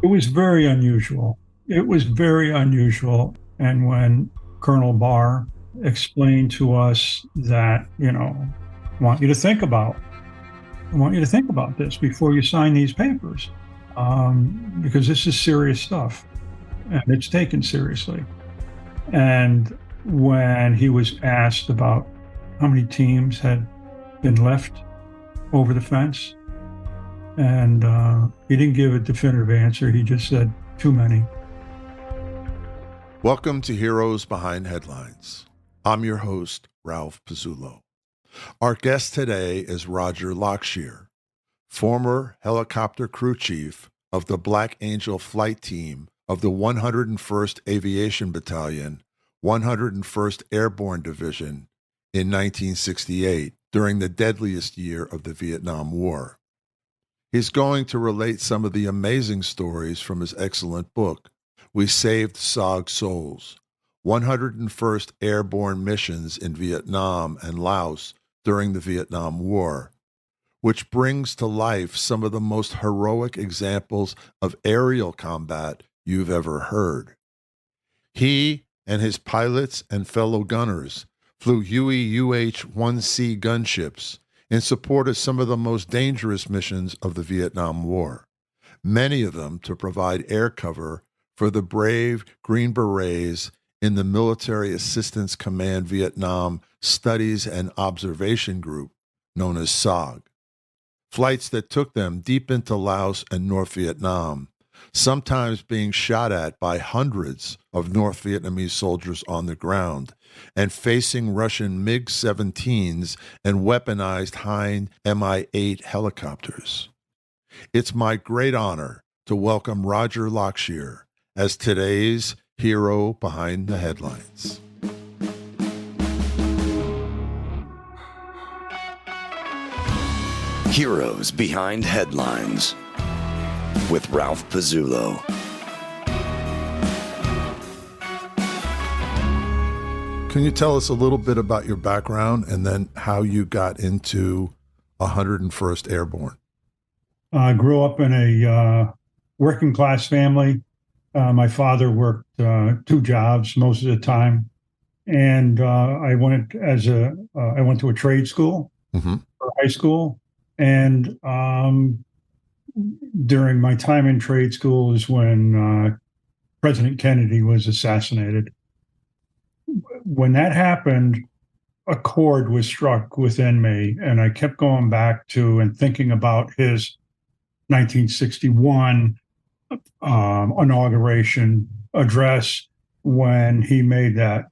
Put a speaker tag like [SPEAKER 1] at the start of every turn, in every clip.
[SPEAKER 1] It was very unusual. It was very unusual. And when Colonel Barr explained to us that, I want you to think about, I want you to think about this before you sign these papers, because this is serious stuff and it's taken seriously. And when he was asked about how many teams had been left over the fence, and he didn't give a definitive answer. He just said, too many.
[SPEAKER 2] Welcome to Heroes Behind Headlines. I'm your host, Ralph Pizzullo. Our guest today is Roger Lockshier, former helicopter crew chief of the Black Angel flight team of the 101st Aviation Battalion, 101st Airborne Division in 1968 during the deadliest year of the Vietnam War. He's going to relate some of the amazing stories from his excellent book, We Saved SOG Souls, 101st Airborne Missions in Vietnam and Laos during the Vietnam War, which brings to life some of the most heroic examples of aerial combat you've ever heard. He and his pilots and fellow gunners flew Huey UH-1C gunships in support of some of the most dangerous missions of the Vietnam War, many of them to provide air cover for the brave Green Berets in the Military Assistance Command Vietnam Studies and Observation Group, known as SOG. Flights that took them deep into Laos and North Vietnam, sometimes being shot at by hundreds of North Vietnamese soldiers on the ground, and facing Russian MiG-17s and weaponized Hind Mi-8 helicopters. It's my great honor to welcome Roger Lockshier as today's hero behind the headlines.
[SPEAKER 3] Heroes Behind Headlines with Ralph Pizzullo.
[SPEAKER 2] Can you tell us a little bit about your background and then how you got into 101st Airborne?
[SPEAKER 1] I grew up in a working class family. My father worked two jobs most of the time, and I went to a trade school for high school, and during my time in trade school is when President Kennedy was assassinated. When that happened, a chord was struck within me, and I kept going back to and thinking about his 1961 inauguration address when he made that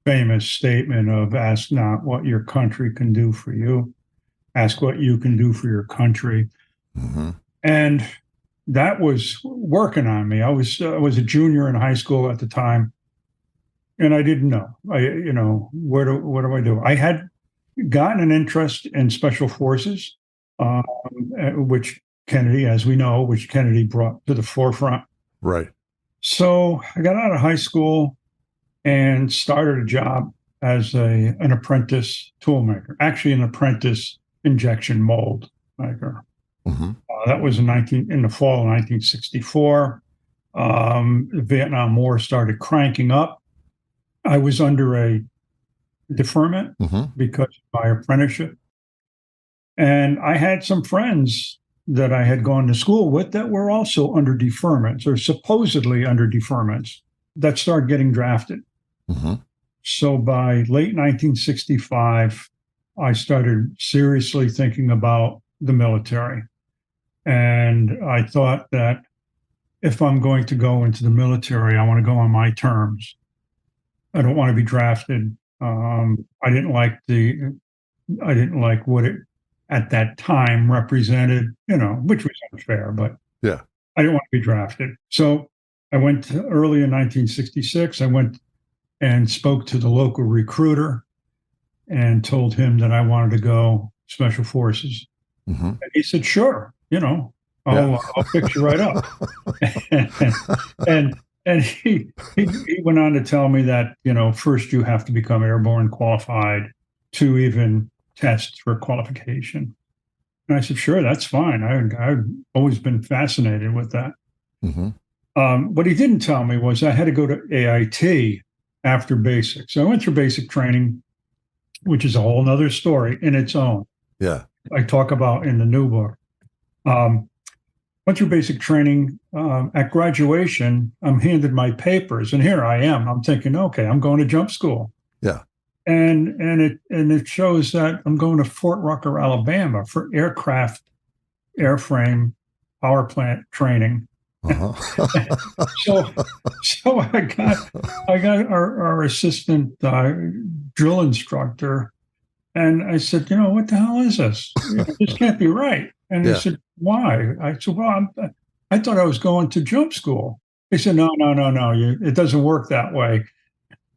[SPEAKER 1] famous statement of ask not what your country can do for you, ask what you can do for your country.
[SPEAKER 2] Mm-hmm.
[SPEAKER 1] And that was working on me. I was a junior in high school at the time, and I didn't know. What do I do? I had gotten an interest in special forces, which Kennedy brought to the forefront.
[SPEAKER 2] Right.
[SPEAKER 1] So I got out of high school and started a job as an apprentice toolmaker, actually an apprentice injection mold maker.
[SPEAKER 2] Mm-hmm.
[SPEAKER 1] That was in the fall of 1964. The Vietnam War started cranking up. I was under a deferment because of my apprenticeship. And I had some friends that I had gone to school with that were also under deferments or supposedly under deferments that started getting drafted.
[SPEAKER 2] Mm-hmm.
[SPEAKER 1] So by late 1965, I started seriously thinking about the military. And I thought that if I'm going to go into the military, I want to go on my terms. I don't want to be drafted. I didn't like what it at that time represented, which was unfair, but
[SPEAKER 2] yeah,
[SPEAKER 1] I didn't want to be drafted. So I went early in 1966. I went and spoke to the local recruiter and told him that I wanted to go special forces.
[SPEAKER 2] Mm-hmm.
[SPEAKER 1] And he said, sure, I'll fix you right up. and he went on to tell me that, first you have to become airborne qualified to even test for qualification. And I said, sure, that's fine. I've always been fascinated with that.
[SPEAKER 2] Mm-hmm.
[SPEAKER 1] What he didn't tell me was I had to go to AIT after basic. So I went through basic training, which is a whole nother story in its own.
[SPEAKER 2] Yeah.
[SPEAKER 1] I talk about in the new book. Went through basic training. At graduation, I'm handed my papers, and here I am. I'm thinking, okay, I'm going to jump school.
[SPEAKER 2] Yeah.
[SPEAKER 1] And it shows that I'm going to Fort Rucker, Alabama for aircraft airframe power plant training.
[SPEAKER 2] Uh-huh.
[SPEAKER 1] so I got our assistant drill instructor, and I said, what the hell is this? This can't be right. And he said, why? I said, well, I thought I was going to jump school. He said, no, it doesn't work that way.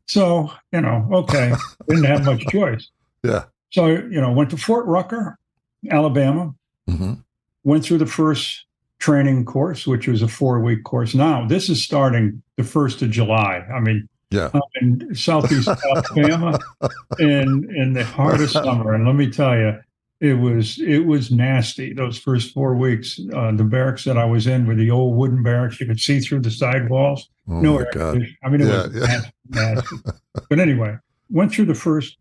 [SPEAKER 1] So, okay, didn't have much choice.
[SPEAKER 2] Yeah.
[SPEAKER 1] So, went to Fort Rucker, Alabama,
[SPEAKER 2] Mm-hmm.
[SPEAKER 1] went through the first training course, which was a 4-week course. Now, this is starting the 1st of July. I mean,
[SPEAKER 2] Yeah.
[SPEAKER 1] I'm in Southeast Alabama in the heart of summer. And let me tell you, it was nasty. Those first 4 weeks, the barracks that I was in were the old wooden barracks. You could see through the side walls.
[SPEAKER 2] Oh
[SPEAKER 1] No
[SPEAKER 2] my
[SPEAKER 1] air
[SPEAKER 2] God.
[SPEAKER 1] conditioning. I mean, it was nasty. But anyway, went through the first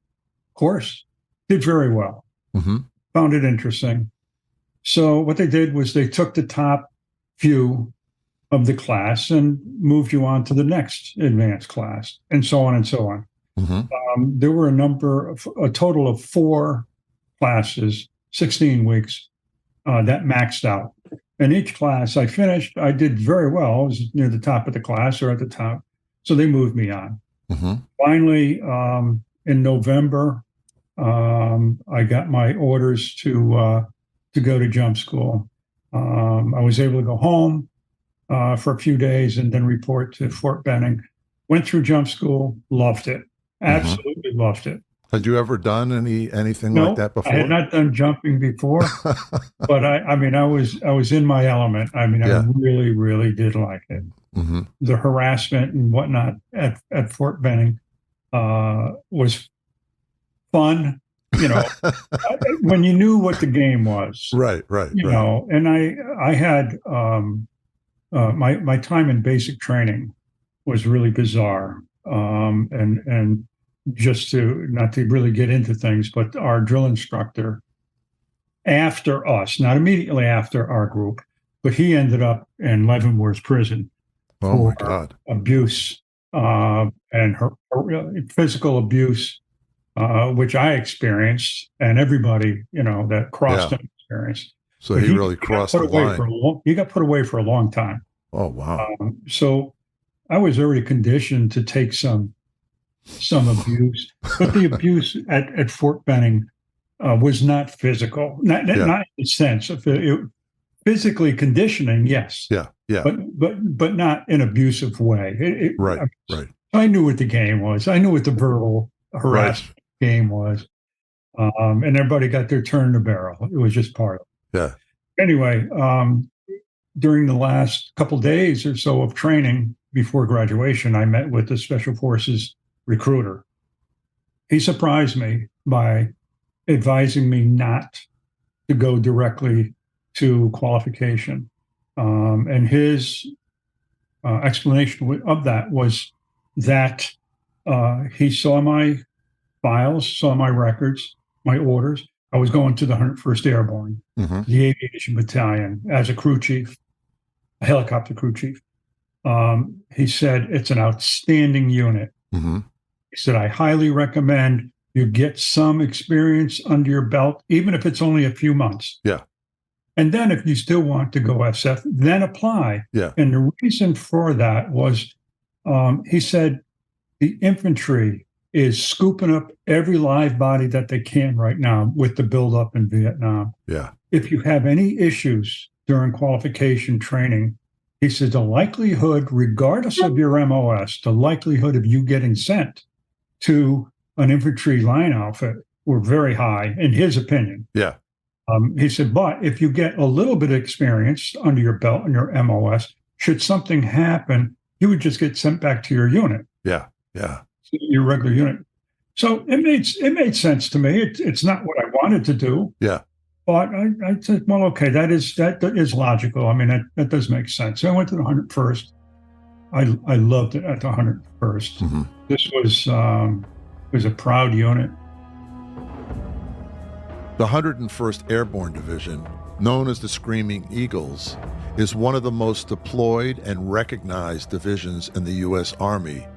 [SPEAKER 1] course, did very well.
[SPEAKER 2] Mm-hmm.
[SPEAKER 1] Found it interesting. So what they did was they took the top few of the class and moved you on to the next advanced class, and so on and so on.
[SPEAKER 2] Mm-hmm.
[SPEAKER 1] There were a total of 4 classes, 16 weeks, that maxed out. And each class I finished, I did very well. I was near the top of the class or at the top. So they moved me on.
[SPEAKER 2] Mm-hmm.
[SPEAKER 1] Finally, in November, I got my orders to go to jump school. I was able to go home for a few days and then report to Fort Benning. Went through jump school, loved it, absolutely loved it.
[SPEAKER 2] Had you ever done anything
[SPEAKER 1] No,
[SPEAKER 2] like that before?
[SPEAKER 1] I had not done jumping before, but I mean, I was in my element. I mean, I really, really did like it.
[SPEAKER 2] Mm-hmm.
[SPEAKER 1] The harassment and whatnot at Fort Benning was fun. When you knew what the game was,
[SPEAKER 2] Right.
[SPEAKER 1] and I had my time in basic training was really bizarre, and just to not to really get into things, but our drill instructor after us, not immediately after our group, but he ended up in Leavenworth prison
[SPEAKER 2] Oh my God.
[SPEAKER 1] abuse and her physical abuse, which I experienced, and everybody that crossed him experienced.
[SPEAKER 2] So he really crossed the line.
[SPEAKER 1] He got put away for a long time.
[SPEAKER 2] Oh wow.
[SPEAKER 1] So I was already conditioned to take some abuse, but the abuse at Fort Benning was not physical, not in the sense of physically conditioning. Yes.
[SPEAKER 2] Yeah.
[SPEAKER 1] But not in an abusive way.
[SPEAKER 2] Right.
[SPEAKER 1] I knew what the game was. I knew what the verbal harassment game was, and everybody got their turn in the barrel. It was just part of it.
[SPEAKER 2] Yeah.
[SPEAKER 1] Anyway, during the last couple days or so of training before graduation, I met with the Special Forces recruiter. He surprised me by advising me not to go directly to qualification. And his explanation of that was that he saw my files, saw my records, my orders. I was going to the 101st Airborne, the Aviation Battalion, as a crew chief, a helicopter crew chief. He said, it's an outstanding unit.
[SPEAKER 2] Mm-hmm.
[SPEAKER 1] He said, I highly recommend you get some experience under your belt, even if it's only a few months.
[SPEAKER 2] Yeah.
[SPEAKER 1] And then if you still want to go SF, then apply.
[SPEAKER 2] Yeah.
[SPEAKER 1] And the reason for that was, he said, the infantry is scooping up every live body that they can right now with the buildup in Vietnam.
[SPEAKER 2] Yeah.
[SPEAKER 1] If you have any issues during qualification training, he said, the likelihood, regardless of your MOS, the likelihood of you getting sent to an infantry line outfit were very high, in his opinion.
[SPEAKER 2] Yeah.
[SPEAKER 1] He said, but if you get a little bit of experience under your belt and your MOS, should something happen, you would just get sent back to your unit.
[SPEAKER 2] Yeah.
[SPEAKER 1] Your regular unit. So it made sense to me. It's not what I wanted to do.
[SPEAKER 2] Yeah.
[SPEAKER 1] But I said, well, okay, that is logical. I mean, that does make sense. So I went to the 101st. I loved it at the 101st.
[SPEAKER 2] Mm-hmm.
[SPEAKER 1] This was a proud unit.
[SPEAKER 2] The 101st Airborne Division, known as the Screaming Eagles, is one of the most deployed and recognized divisions in the U.S. Army,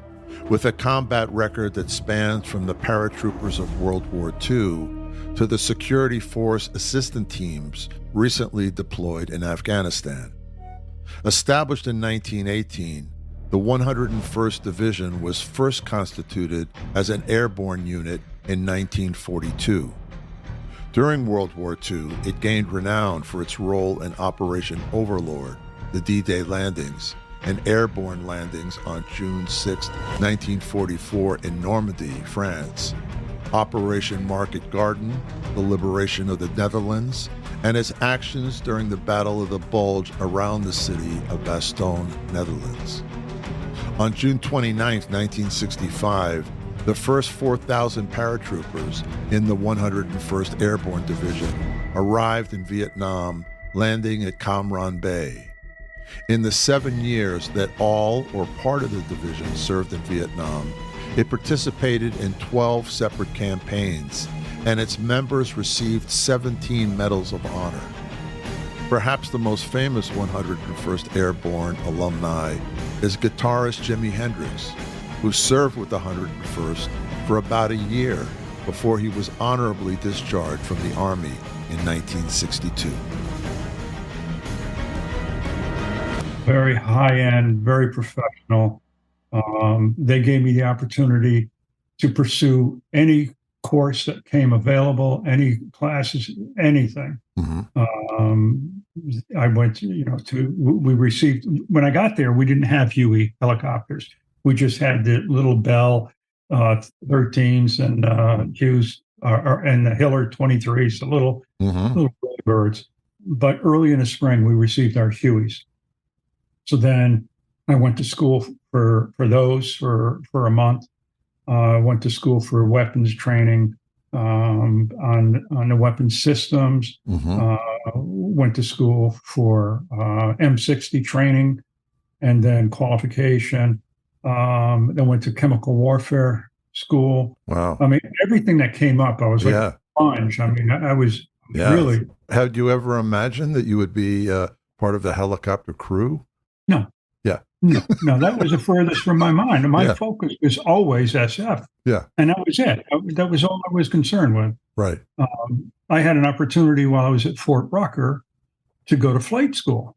[SPEAKER 2] with a combat record that spans from the paratroopers of World War II to the security force assistant teams recently deployed in Afghanistan. Established in 1918, the 101st Division was first constituted as an airborne unit in 1942. During World War II, it gained renown for its role in Operation Overlord, the D-Day landings, and airborne landings on June 6, 1944 in Normandy, France, Operation Market Garden, the liberation of the Netherlands, and its actions during the Battle of the Bulge around the city of Bastogne, Netherlands. On June 29, 1965, the first 4,000 paratroopers in the 101st Airborne Division arrived in Vietnam, landing at Cam Ranh Bay. In the 7 years that all or part of the division served in Vietnam, it participated in 12 separate campaigns, and its members received 17 Medals of Honor. Perhaps the most famous 101st Airborne alumni is guitarist Jimi Hendrix, who served with the 101st for about a year before he was honorably discharged from the Army in 1962.
[SPEAKER 1] Very high-end, very professional. They gave me the opportunity to pursue any course that came available, any classes, anything. I went we received, when I got there, we didn't have Huey helicopters. We just had the little Bell 13s and Hughes and the Hiller 23s, the little birds. But early in the spring, we received our Hueys. So then I went to school for those for a month. I went to school for weapons training on the weapons systems. Went to school for M60 training and then qualification. Then went to chemical warfare school.
[SPEAKER 2] Wow.
[SPEAKER 1] I mean, everything that came up, I was like a sponge. I mean, I was really.
[SPEAKER 2] Had you ever imagined that you would be part of the helicopter crew?
[SPEAKER 1] No.
[SPEAKER 2] Yeah.
[SPEAKER 1] No, that was the furthest from my mind. My focus was always SF.
[SPEAKER 2] Yeah.
[SPEAKER 1] And that was it. That was all I was concerned with.
[SPEAKER 2] Right.
[SPEAKER 1] I had an opportunity while I was at Fort Rucker to go to flight school.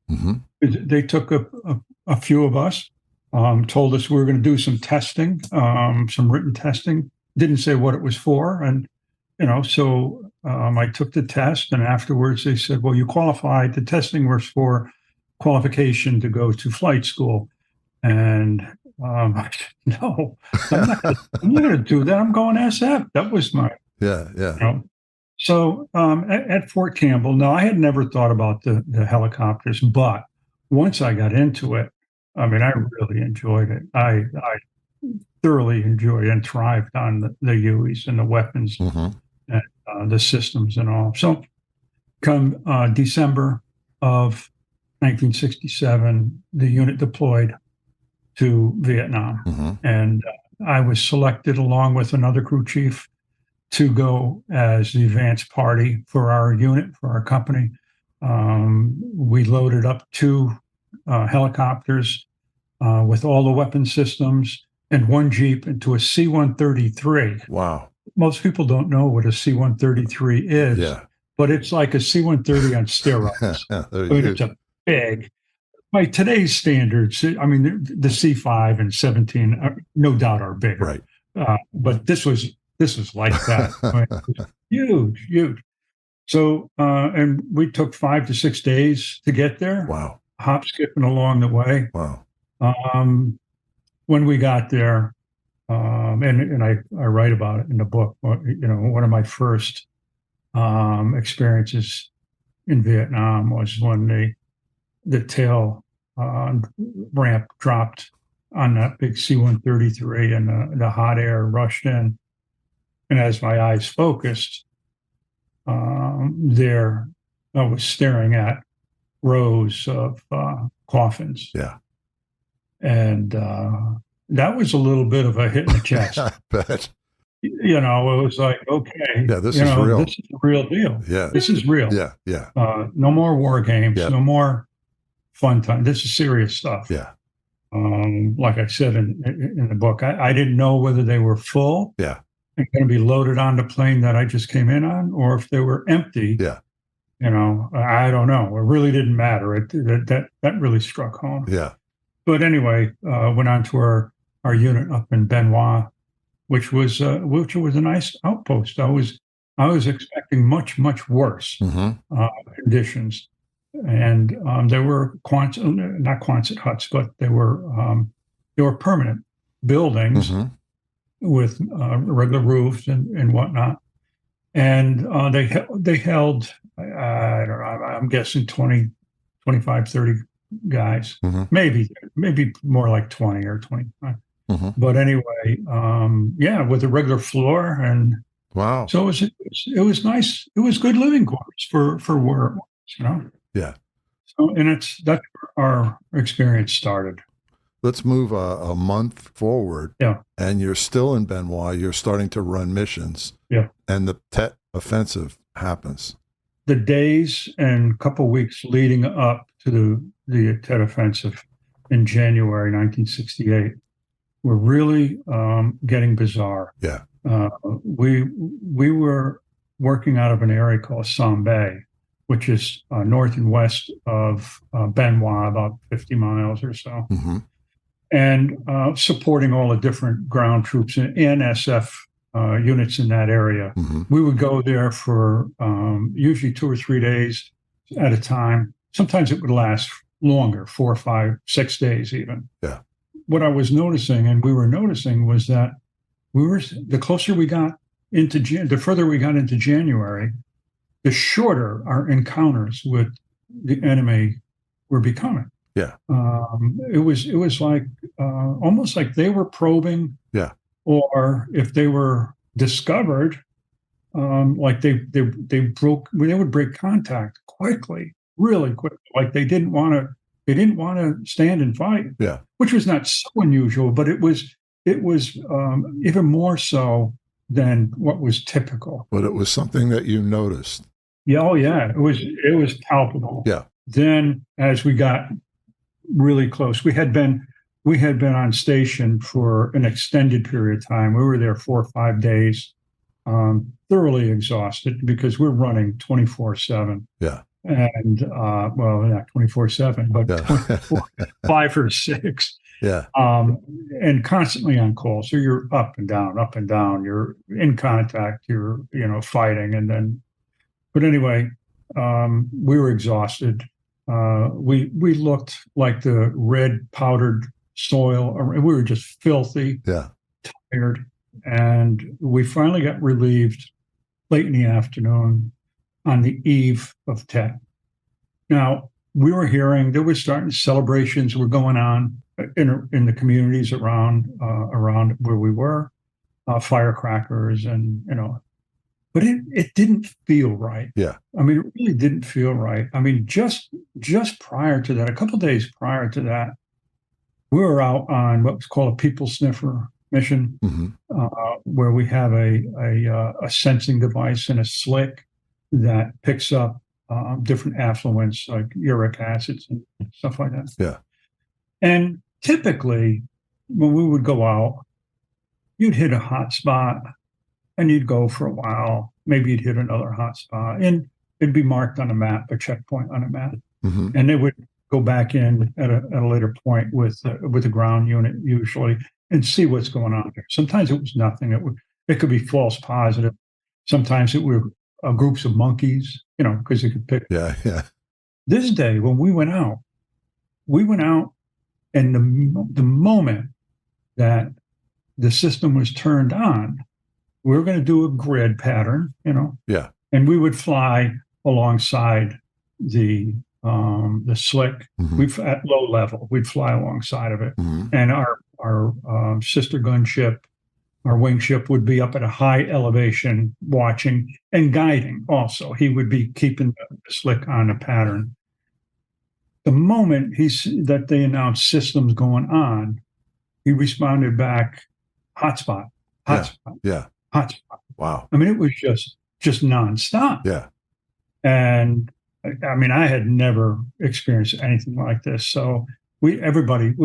[SPEAKER 1] They took a few of us, told us we were going to do some testing, some written testing, didn't say what it was for. And, so I took the test, and afterwards they said, well, you qualified. The testing was for qualification to go to flight school. And I said, no, I'm not going to do that. I'm going SF. That was my, So at Fort Campbell, no, I had never thought about the helicopters, but once I got into it, I mean, I really enjoyed it. I thoroughly enjoyed and thrived on the Hueys and the weapons and the systems and all. So come December of 1967, the unit deployed to Vietnam. And I was selected along with another crew chief to go as the advance party for our unit, for our company. We loaded up 2 helicopters with all the weapon systems and 1 Jeep into a C-133.
[SPEAKER 2] Wow.
[SPEAKER 1] Most people don't know what a C-133 is, but it's like a C-130 on steroids. It's a big, by today's standards, I mean, the C5 and 17, no doubt are bigger.
[SPEAKER 2] Right.
[SPEAKER 1] But this was like that. I mean, it was huge. So, and we took 5 to 6 days to get there.
[SPEAKER 2] Wow.
[SPEAKER 1] Hop skipping along the way.
[SPEAKER 2] Wow.
[SPEAKER 1] When we got there, and I write about it in the book, one of my first experiences in Vietnam was when the tail ramp dropped on that big C-133 and the hot air rushed in. And as my eyes focused, there I was staring at rows of coffins.
[SPEAKER 2] Yeah.
[SPEAKER 1] And that was a little bit of a hit in the chest.
[SPEAKER 2] I bet.
[SPEAKER 1] It was like, okay,
[SPEAKER 2] Yeah, this is real.
[SPEAKER 1] This is the real deal.
[SPEAKER 2] Yeah.
[SPEAKER 1] This is real.
[SPEAKER 2] Yeah. Yeah.
[SPEAKER 1] No more war games.
[SPEAKER 2] Yeah.
[SPEAKER 1] No more fun time. This is serious stuff.
[SPEAKER 2] Yeah.
[SPEAKER 1] Like I said in the book, I didn't know whether they were full.
[SPEAKER 2] Yeah.
[SPEAKER 1] And going to be loaded on the plane that I just came in on, or if they were empty.
[SPEAKER 2] Yeah.
[SPEAKER 1] I don't know. It really didn't matter. That really struck home.
[SPEAKER 2] Yeah.
[SPEAKER 1] But anyway, went on to our unit up in Benoit, which was a nice outpost. I was expecting much worse conditions, and there were not Quonset huts, but they were permanent buildings with regular roofs and whatnot. And they held, I don't know, I'm guessing 20, 25, 30 guys, maybe more like 20 or 25. But anyway, with a regular floor, and
[SPEAKER 2] wow.
[SPEAKER 1] So it was nice. It was good living quarters for where it was,
[SPEAKER 2] Yeah.
[SPEAKER 1] So that's where our experience started.
[SPEAKER 2] Let's move a month forward.
[SPEAKER 1] Yeah.
[SPEAKER 2] And you're still in Benoit. You're starting to run missions.
[SPEAKER 1] Yeah.
[SPEAKER 2] And the Tet offensive happens.
[SPEAKER 1] The days and couple weeks leading up to the Tet offensive in January 1968 were really getting bizarre.
[SPEAKER 2] Yeah.
[SPEAKER 1] We were working out of an area called Sambay, which is north and west of Benoit, about 50 miles or so, and supporting all the different ground troops and SF units in that area. We would go there for usually 2 or 3 days at a time. Sometimes it would last longer, 4, 5, 6 days even.
[SPEAKER 2] Yeah.
[SPEAKER 1] What I was noticing, and we were noticing, was that the closer we got into the further we got into January, the shorter our encounters with the enemy were becoming.
[SPEAKER 2] Yeah.
[SPEAKER 1] It was like almost like they were probing.
[SPEAKER 2] Yeah.
[SPEAKER 1] Or if they were discovered, like they would break contact quickly, really quickly. Like they didn't want to stand and fight.
[SPEAKER 2] Yeah.
[SPEAKER 1] Which was not so unusual, but it was even more so than what was typical.
[SPEAKER 2] But it was something that you noticed.
[SPEAKER 1] Yeah. Oh yeah. It was palpable.
[SPEAKER 2] Yeah.
[SPEAKER 1] Then as we got really close, we had been on station for an extended period of time. We were there 4 or 5 days, thoroughly exhausted because we're running 24/7.
[SPEAKER 2] Yeah.
[SPEAKER 1] And not 24/7, but
[SPEAKER 2] Yeah.
[SPEAKER 1] 24, 5 or 6.
[SPEAKER 2] Yeah.
[SPEAKER 1] And constantly on call. So you're up and down. You're in contact. You're fighting, but anyway, we were exhausted. We looked like the red powdered soil. We were just filthy, tired, and we finally got relieved late in the afternoon on the eve of Tet. Now we were hearing there was celebrations were going on in the communities around where we were, firecrackers and but it didn't feel right.
[SPEAKER 2] Yeah.
[SPEAKER 1] I mean, it really didn't feel right. I mean, just prior to that, a couple of days prior to that, we were out on what was called a people sniffer mission, where we have a sensing device and a slick that picks up different affluents like uric acids and stuff like that.
[SPEAKER 2] Yeah.
[SPEAKER 1] And typically, when we would go out, you'd hit a hot spot and you'd go for a while. Maybe you'd hit another hot spot and it'd be marked on a map, a checkpoint on a map. And they would go back in at a later point with the ground unit usually and see what's going on there. Sometimes it was nothing. It could be false positive. Sometimes it were groups of monkeys, because you could pick.
[SPEAKER 2] Yeah. Yeah.
[SPEAKER 1] This day when we went out, and the moment that the system was turned on, we were going to do a grid pattern,
[SPEAKER 2] Yeah.
[SPEAKER 1] and we would fly alongside the slick. At low level, we'd fly alongside of it, and our sister gunship Our wing ship would be up at a high elevation watching and guiding also. He would be keeping the slick on a pattern. The moment that they announced systems going on, he responded back, hotspot, hotspot, hotspot.
[SPEAKER 2] Wow.
[SPEAKER 1] I mean, it was just nonstop.
[SPEAKER 2] Yeah.
[SPEAKER 1] And I mean, I had never experienced anything like this. So we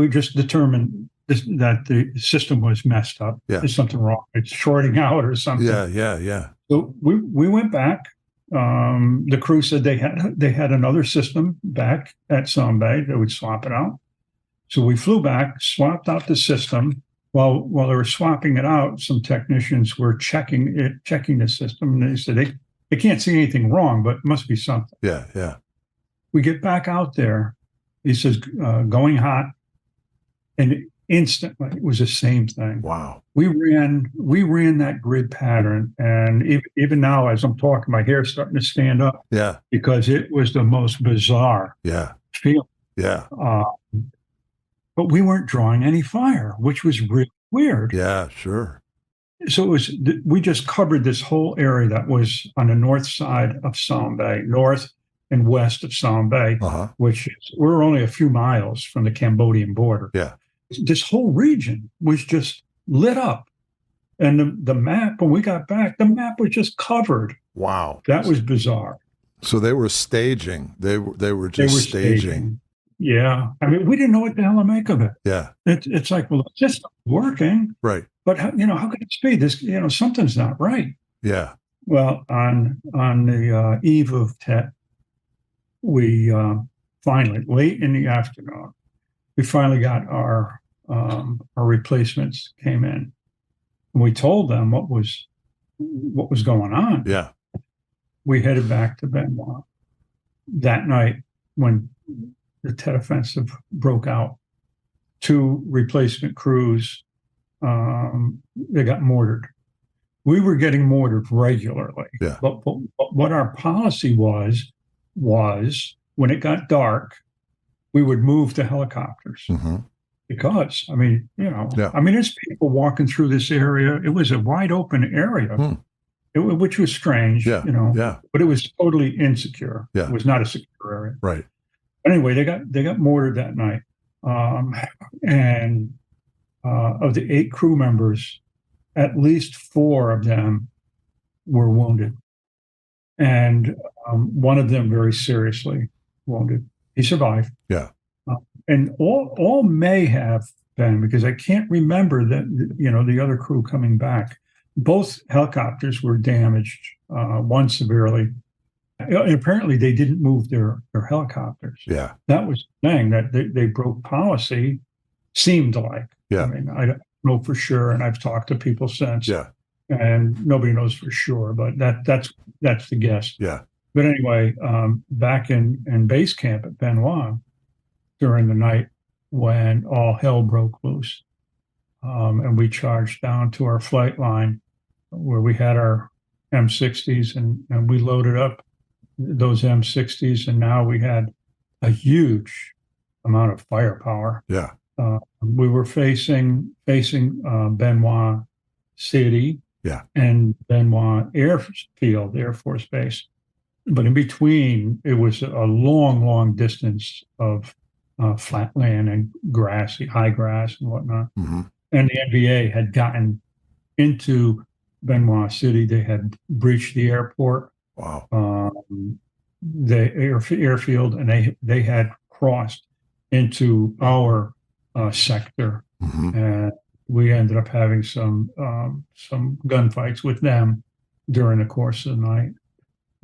[SPEAKER 1] just determined that the system was messed up.
[SPEAKER 2] Yeah.
[SPEAKER 1] There's something wrong. It's shorting out or something.
[SPEAKER 2] Yeah.
[SPEAKER 1] So we went back. The crew said they had another system back at Some Bay. They would swap it out. So we flew back, swapped out the system. While they were swapping it out, some technicians were checking the system, and they said they can't see anything wrong, but it must be something.
[SPEAKER 2] Yeah.
[SPEAKER 1] We get back out there. He says, going hot, and instantly it was the same thing.
[SPEAKER 2] Wow.
[SPEAKER 1] We ran that grid pattern, and even now as I'm talking, my hair's starting to stand up.
[SPEAKER 2] Yeah.
[SPEAKER 1] Because it was the most bizarre feeling.
[SPEAKER 2] Yeah.
[SPEAKER 1] But we weren't drawing any fire, which was really weird.
[SPEAKER 2] Yeah, sure.
[SPEAKER 1] So we just covered this whole area that was on the north side of Some Bay, north and west of Some Bay, which we're only a few miles from the Cambodian border.
[SPEAKER 2] Yeah.
[SPEAKER 1] This whole region was just lit up. And the map, when we got back, the map was just covered.
[SPEAKER 2] Wow.
[SPEAKER 1] That was bizarre.
[SPEAKER 2] So they were staging. They were just staging.
[SPEAKER 1] Yeah. I mean, we didn't know what the hell to make of it.
[SPEAKER 2] Yeah.
[SPEAKER 1] It's like, well, it's just working.
[SPEAKER 2] Right.
[SPEAKER 1] But, how could it be? This, something's not right.
[SPEAKER 2] Yeah.
[SPEAKER 1] Well, on the eve of Tet, we finally, late in the afternoon, we finally got our replacements came in. And we told them what was going on.
[SPEAKER 2] Yeah.
[SPEAKER 1] We headed back to Benoit that night when the Tet Offensive broke out. 2 replacement crews, they got mortared. We were getting mortared regularly.
[SPEAKER 2] Yeah.
[SPEAKER 1] But what our policy was when it got dark, we would move to helicopters.
[SPEAKER 2] Mm-hmm.
[SPEAKER 1] Because, I mean, there's people walking through this area. It was a wide open area, which was strange, but it was totally insecure.
[SPEAKER 2] Yeah.
[SPEAKER 1] It was not a secure area.
[SPEAKER 2] Right.
[SPEAKER 1] Anyway, they got mortared that night. And of the 8 crew members, at least 4 of them were wounded. And one of them very seriously wounded. He survived.
[SPEAKER 2] Yeah.
[SPEAKER 1] And all may have been, because I can't remember that, the other crew coming back. Both helicopters were damaged, one severely. And apparently they didn't move their helicopters.
[SPEAKER 2] Yeah.
[SPEAKER 1] That was the thing, that they broke policy, seemed like.
[SPEAKER 2] Yeah.
[SPEAKER 1] I mean, I don't know for sure, and I've talked to people since.
[SPEAKER 2] Yeah.
[SPEAKER 1] And nobody knows for sure, but that's the guess.
[SPEAKER 2] Yeah.
[SPEAKER 1] But anyway, back in base camp at Benoit during the night when all hell broke loose, and we charged down to our flight line where we had our M60s and we loaded up those M60s, and now we had a huge amount of firepower.
[SPEAKER 2] Yeah.
[SPEAKER 1] We were facing Benoit City, and Benoit Airfield, Air Force Base. But in between, it was a long, long distance of flat land and grassy, high grass and whatnot.
[SPEAKER 2] Mm-hmm.
[SPEAKER 1] And the NBA had gotten into Benoit City. They had breached the airport.
[SPEAKER 2] Wow.
[SPEAKER 1] The airfield, and they had crossed into our sector.
[SPEAKER 2] Mm-hmm.
[SPEAKER 1] And we ended up having some gunfights with them during the course of the night.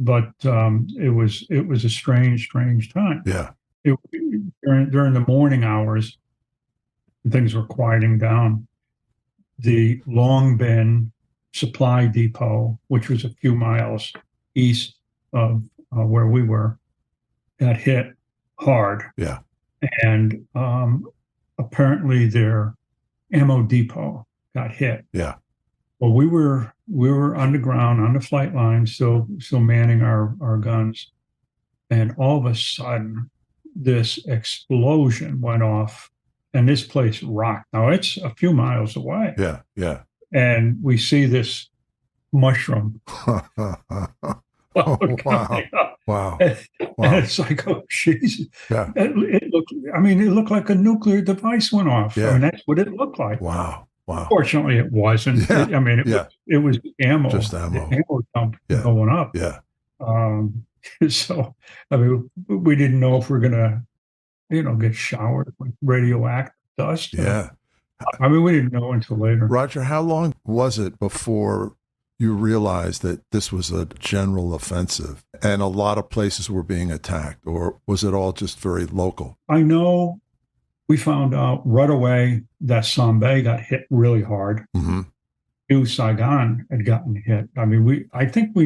[SPEAKER 1] But it was a strange time.
[SPEAKER 2] Yeah.
[SPEAKER 1] During the morning hours, things were quieting down. The Long Bin supply depot, which was a few miles east of where we were, got hit hard.
[SPEAKER 2] Yeah.
[SPEAKER 1] And apparently their ammo depot got hit.
[SPEAKER 2] Yeah.
[SPEAKER 1] Well, we were on the ground on the flight line, still manning our guns, and all of a sudden, this explosion went off, and this place rocked. Now it's a few miles away.
[SPEAKER 2] Yeah. Yeah.
[SPEAKER 1] and we see this mushroom.
[SPEAKER 2] Oh, wow. Wow.
[SPEAKER 1] And
[SPEAKER 2] Wow.
[SPEAKER 1] it's like, oh, jeez.
[SPEAKER 2] Yeah.
[SPEAKER 1] It looked like a nuclear device went off.
[SPEAKER 2] Yeah.
[SPEAKER 1] I mean, that's what it looked like.
[SPEAKER 2] Wow. Wow.
[SPEAKER 1] Fortunately, it wasn't.
[SPEAKER 2] Yeah.
[SPEAKER 1] It was ammo.
[SPEAKER 2] Just ammo.
[SPEAKER 1] The ammo dump
[SPEAKER 2] Yeah.
[SPEAKER 1] going up.
[SPEAKER 2] Yeah.
[SPEAKER 1] So, I mean, we didn't know if we're going to, get showered with radioactive dust.
[SPEAKER 2] Yeah.
[SPEAKER 1] I mean, we didn't know until later.
[SPEAKER 2] Roger, how long was it before you realized that this was a general offensive and a lot of places were being attacked, or was it all just very local?
[SPEAKER 1] I know we found out right away that Sambay got hit really hard.
[SPEAKER 2] Mm-hmm.
[SPEAKER 1] New Saigon had gotten hit. I mean, I think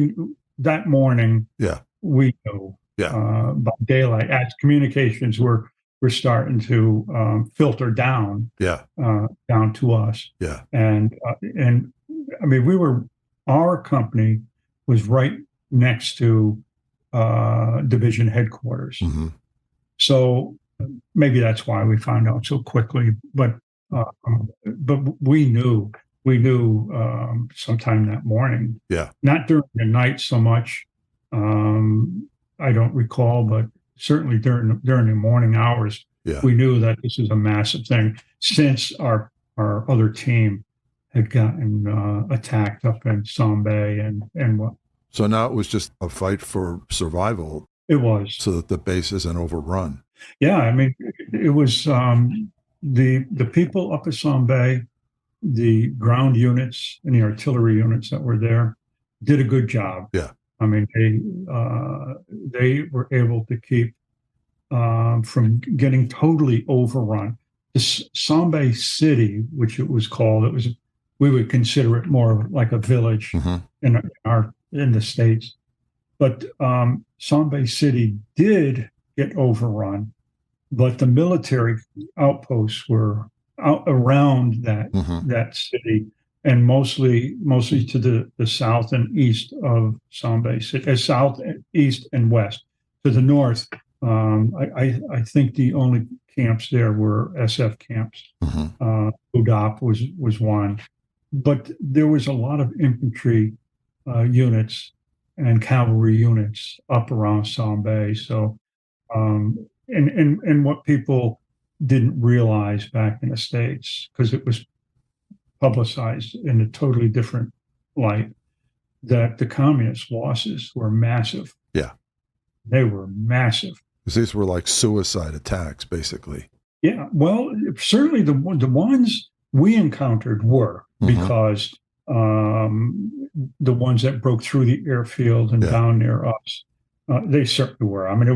[SPEAKER 1] that morning,
[SPEAKER 2] Yeah.
[SPEAKER 1] we knew by daylight as communications were starting to filter down, down to us.
[SPEAKER 2] Yeah.
[SPEAKER 1] And I mean, our company was right next to division headquarters.
[SPEAKER 2] Mm-hmm.
[SPEAKER 1] So maybe that's why we found out so quickly. But we knew sometime that morning.
[SPEAKER 2] Yeah.
[SPEAKER 1] Not during the night so much. I don't recall, but certainly during the morning hours, we knew that this is a massive thing since our other team had gotten attacked up in Sambay and what. So
[SPEAKER 2] now it was just a fight for survival.
[SPEAKER 1] It was.
[SPEAKER 2] So that the base isn't overrun.
[SPEAKER 1] Yeah, I mean, it was the people up at Sambay, the ground units and the artillery units that were there did a good job.
[SPEAKER 2] Yeah.
[SPEAKER 1] I mean, they were able to keep from getting totally overrun. The Sambay city, which it was called, we would consider it more like a village in the States. But Sambay city did get overrun, but the military outposts were out around that city, and mostly to the south and east of Sambay city, south, east, and west. To the north, I think the only camps there were SF camps. Udap was one, but there was a lot of infantry units and cavalry units up around Sambay. So, and what people didn't realize back in the States, because it was publicized in a totally different light, that the communist losses were massive.
[SPEAKER 2] Yeah.
[SPEAKER 1] They were massive.
[SPEAKER 2] Because these were like suicide attacks, basically.
[SPEAKER 1] Yeah. Well, certainly the ones we encountered were, because the ones that broke through the airfield and down near us, they certainly were. I mean, it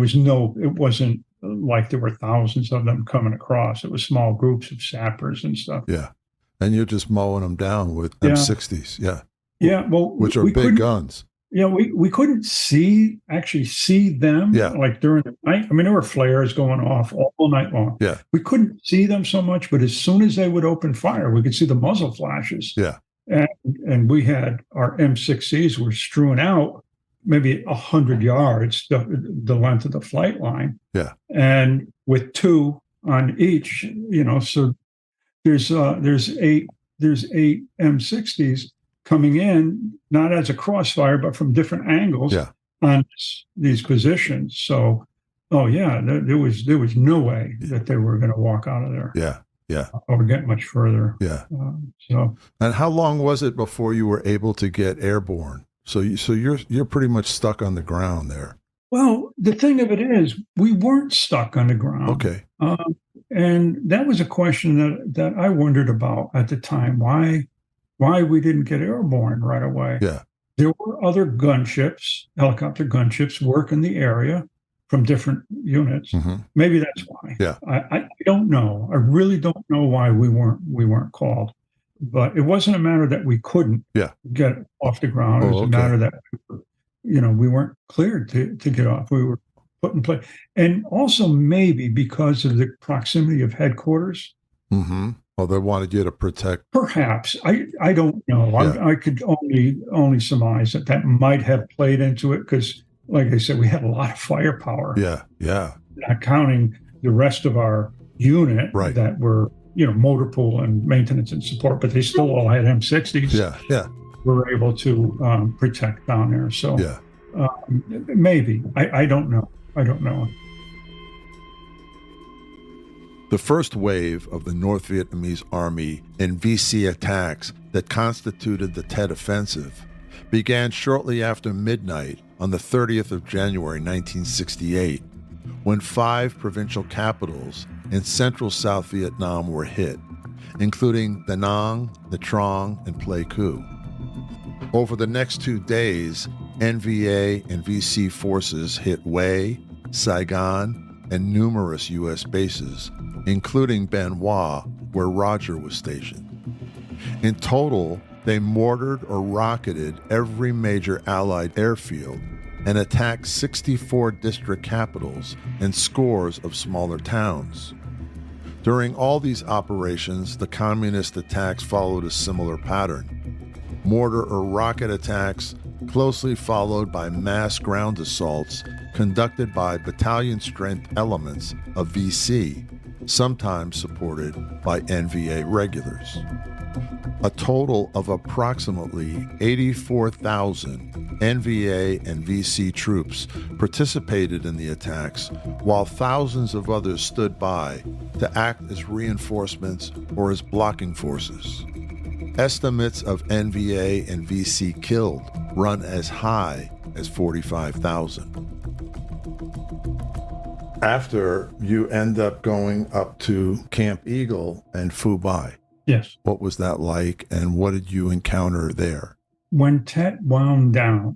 [SPEAKER 1] wasn't like there were thousands of them coming across. It was small groups of sappers and stuff.
[SPEAKER 2] Yeah. And you're just mowing them down with M60s. Yeah.
[SPEAKER 1] Yeah. Well,
[SPEAKER 2] which are big guns.
[SPEAKER 1] Yeah. We couldn't actually see them like during the night. I mean, there were flares going off all night long.
[SPEAKER 2] Yeah.
[SPEAKER 1] We couldn't see them so much, but as soon as they would open fire, we could see the muzzle flashes.
[SPEAKER 2] Yeah.
[SPEAKER 1] And we had our M6Es were strewn out maybe 100 yards, the length of the flight line.
[SPEAKER 2] Yeah.
[SPEAKER 1] And with two on each, so there's eight M60s coming in, not as a crossfire, but from different angles on these positions. So, there was no way that they were going to walk out of there.
[SPEAKER 2] Yeah. Yeah.
[SPEAKER 1] Or get much further.
[SPEAKER 2] Yeah.
[SPEAKER 1] And
[SPEAKER 2] how long was it before you were able to get airborne? So you're pretty much stuck on the ground there.
[SPEAKER 1] Well, the thing of it is, we weren't stuck on the ground.
[SPEAKER 2] Okay.
[SPEAKER 1] And that was a question that I wondered about at the time. Why we didn't get airborne right away?
[SPEAKER 2] Yeah.
[SPEAKER 1] There were other gunships, helicopter gunships, work in the area from different units. Maybe that's why.
[SPEAKER 2] Yeah.
[SPEAKER 1] I don't know. I really don't know why we weren't called. But it wasn't a matter that we couldn't get off the ground. It was a matter that we weren't cleared to get off. We were put in place, and also maybe because of the proximity of headquarters.
[SPEAKER 2] Well, they wanted you to protect.
[SPEAKER 1] Perhaps I don't know. I could only surmise that might have played into it, because, like I said, we had a lot of firepower.
[SPEAKER 2] Yeah.
[SPEAKER 1] Not counting the rest of our unit that were motor pool and maintenance and support, but they still all had M60s.
[SPEAKER 2] Yeah.
[SPEAKER 1] We were able to protect down there. So
[SPEAKER 2] Yeah.
[SPEAKER 1] Maybe. I don't know.
[SPEAKER 2] The first wave of the North Vietnamese Army and VC attacks that constituted the Tet Offensive began shortly after midnight on the 30th of January 1968, when 5 provincial capitals in central South Vietnam were hit, including Da Nang, Nha Trang, and Pleiku. Over the next 2 days, NVA and VC forces hit Hue, Saigon, and numerous U.S. bases, including Ben Hoa, where Roger was stationed. In total, they mortared or rocketed every major Allied airfield and attacked 64 district capitals and scores of smaller towns. During all these operations, the communist attacks followed a similar pattern. Mortar or rocket attacks, closely followed by mass ground assaults conducted by battalion-strength elements of VC, sometimes supported by NVA regulars. A total of approximately 84,000 NVA and VC troops participated in the attacks, while thousands of others stood by to act as reinforcements or as blocking forces. Estimates of NVA and VC killed run as high as 45,000. After you end up going up to Camp Eagle and Phu Bai,
[SPEAKER 1] Yes.
[SPEAKER 2] what was that like, and what did you encounter there?
[SPEAKER 1] When Tet wound down,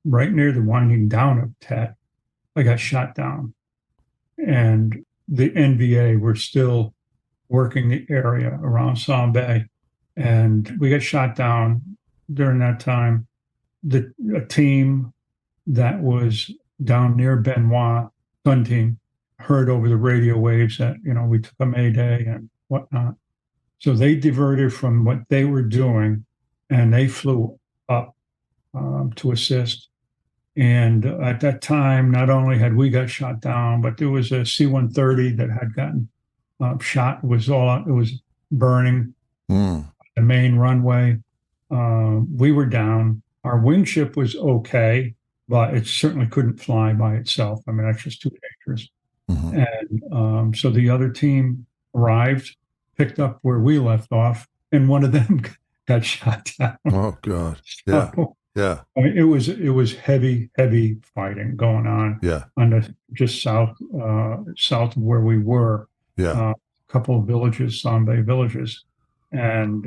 [SPEAKER 1] right near the winding down of Tet, I got shot down. And the NVA were still working the area around Sam Bay. And we got shot down during that time. A team that was down near Ben Hoa, gun team, heard over the radio waves that, we took a Mayday and whatnot. So they diverted from what they were doing and they flew up to assist. And at that time, not only had we got shot down, but there was a C-130 that had gotten shot. It was burning the main runway. We were down. Our wingship was okay, but it certainly couldn't fly by itself. I mean, that's just too dangerous. And so the other team arrived, picked up where we left off, and one of them got shot down.
[SPEAKER 2] Oh God! Yeah, yeah.
[SPEAKER 1] I mean, it was heavy fighting going on.
[SPEAKER 2] Yeah,
[SPEAKER 1] on the just south of where we were.
[SPEAKER 2] Yeah,
[SPEAKER 1] a couple of villages, Sanbei villages, and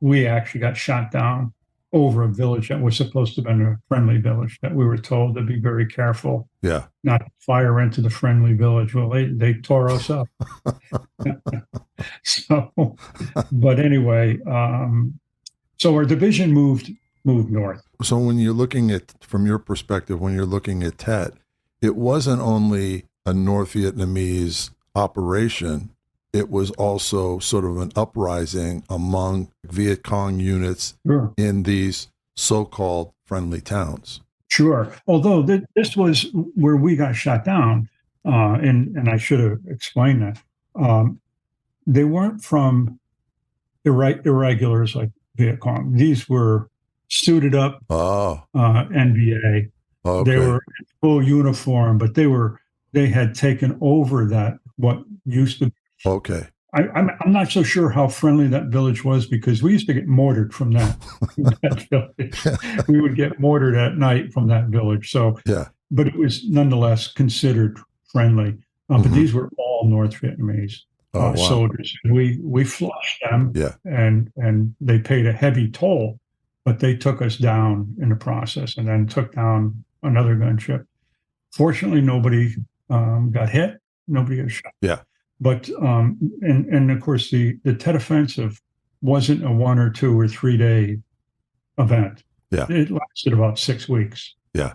[SPEAKER 1] we actually got shot down over a village that was supposed to have been a friendly village. That we were told to be very careful.
[SPEAKER 2] Yeah,
[SPEAKER 1] not to fire into the friendly village. Well, they tore us up. So, but anyway, so our division moved north.
[SPEAKER 2] So when you're looking at, from your perspective, when you're looking at Tet, it wasn't only a North Vietnamese operation, it was also sort of an uprising among Viet Cong units in these so-called friendly towns.
[SPEAKER 1] Sure. Although this was where we got shot down, and I should have explained that. They weren't from irregulars like Viet Cong. These were suited up NVA.
[SPEAKER 2] Okay.
[SPEAKER 1] They were in full uniform, but they had taken over what used to be.
[SPEAKER 2] Okay.
[SPEAKER 1] I'm not so sure how friendly that village was, because we used to get mortared from that village. We would get mortared at night from that village. So,
[SPEAKER 2] yeah.
[SPEAKER 1] But it was nonetheless considered friendly. But these were all North Vietnamese soldiers. We flushed them, and they paid a heavy toll, but they took us down in the process, and then took down another gunship. Fortunately, nobody got hit. Nobody got shot.
[SPEAKER 2] Yeah.
[SPEAKER 1] But and of course the Tet Offensive wasn't a 1 or 2 or 3 day event.
[SPEAKER 2] Yeah,
[SPEAKER 1] it lasted about 6 weeks.
[SPEAKER 2] Yeah,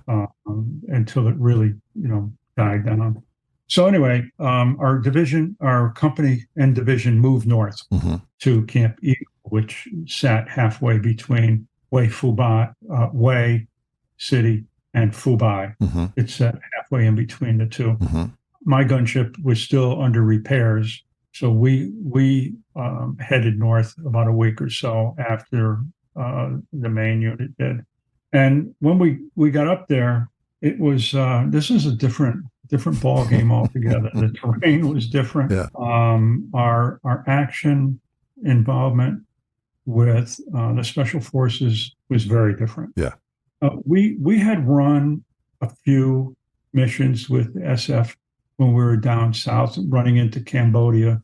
[SPEAKER 1] until it really died down. So anyway, our company and division moved north to Camp Eagle, which sat halfway between Hue City and Phu Bai. It sat halfway in between the two. My gunship was still under repairs, So we headed north about a week or so after the main unit did. And when we got up there, it was this is a different ball game altogether. The terrain was different.
[SPEAKER 2] Yeah.
[SPEAKER 1] Our action involvement with the special forces was very different.
[SPEAKER 2] Yeah.
[SPEAKER 1] We had run a few missions with SF when we were down south, running into Cambodia,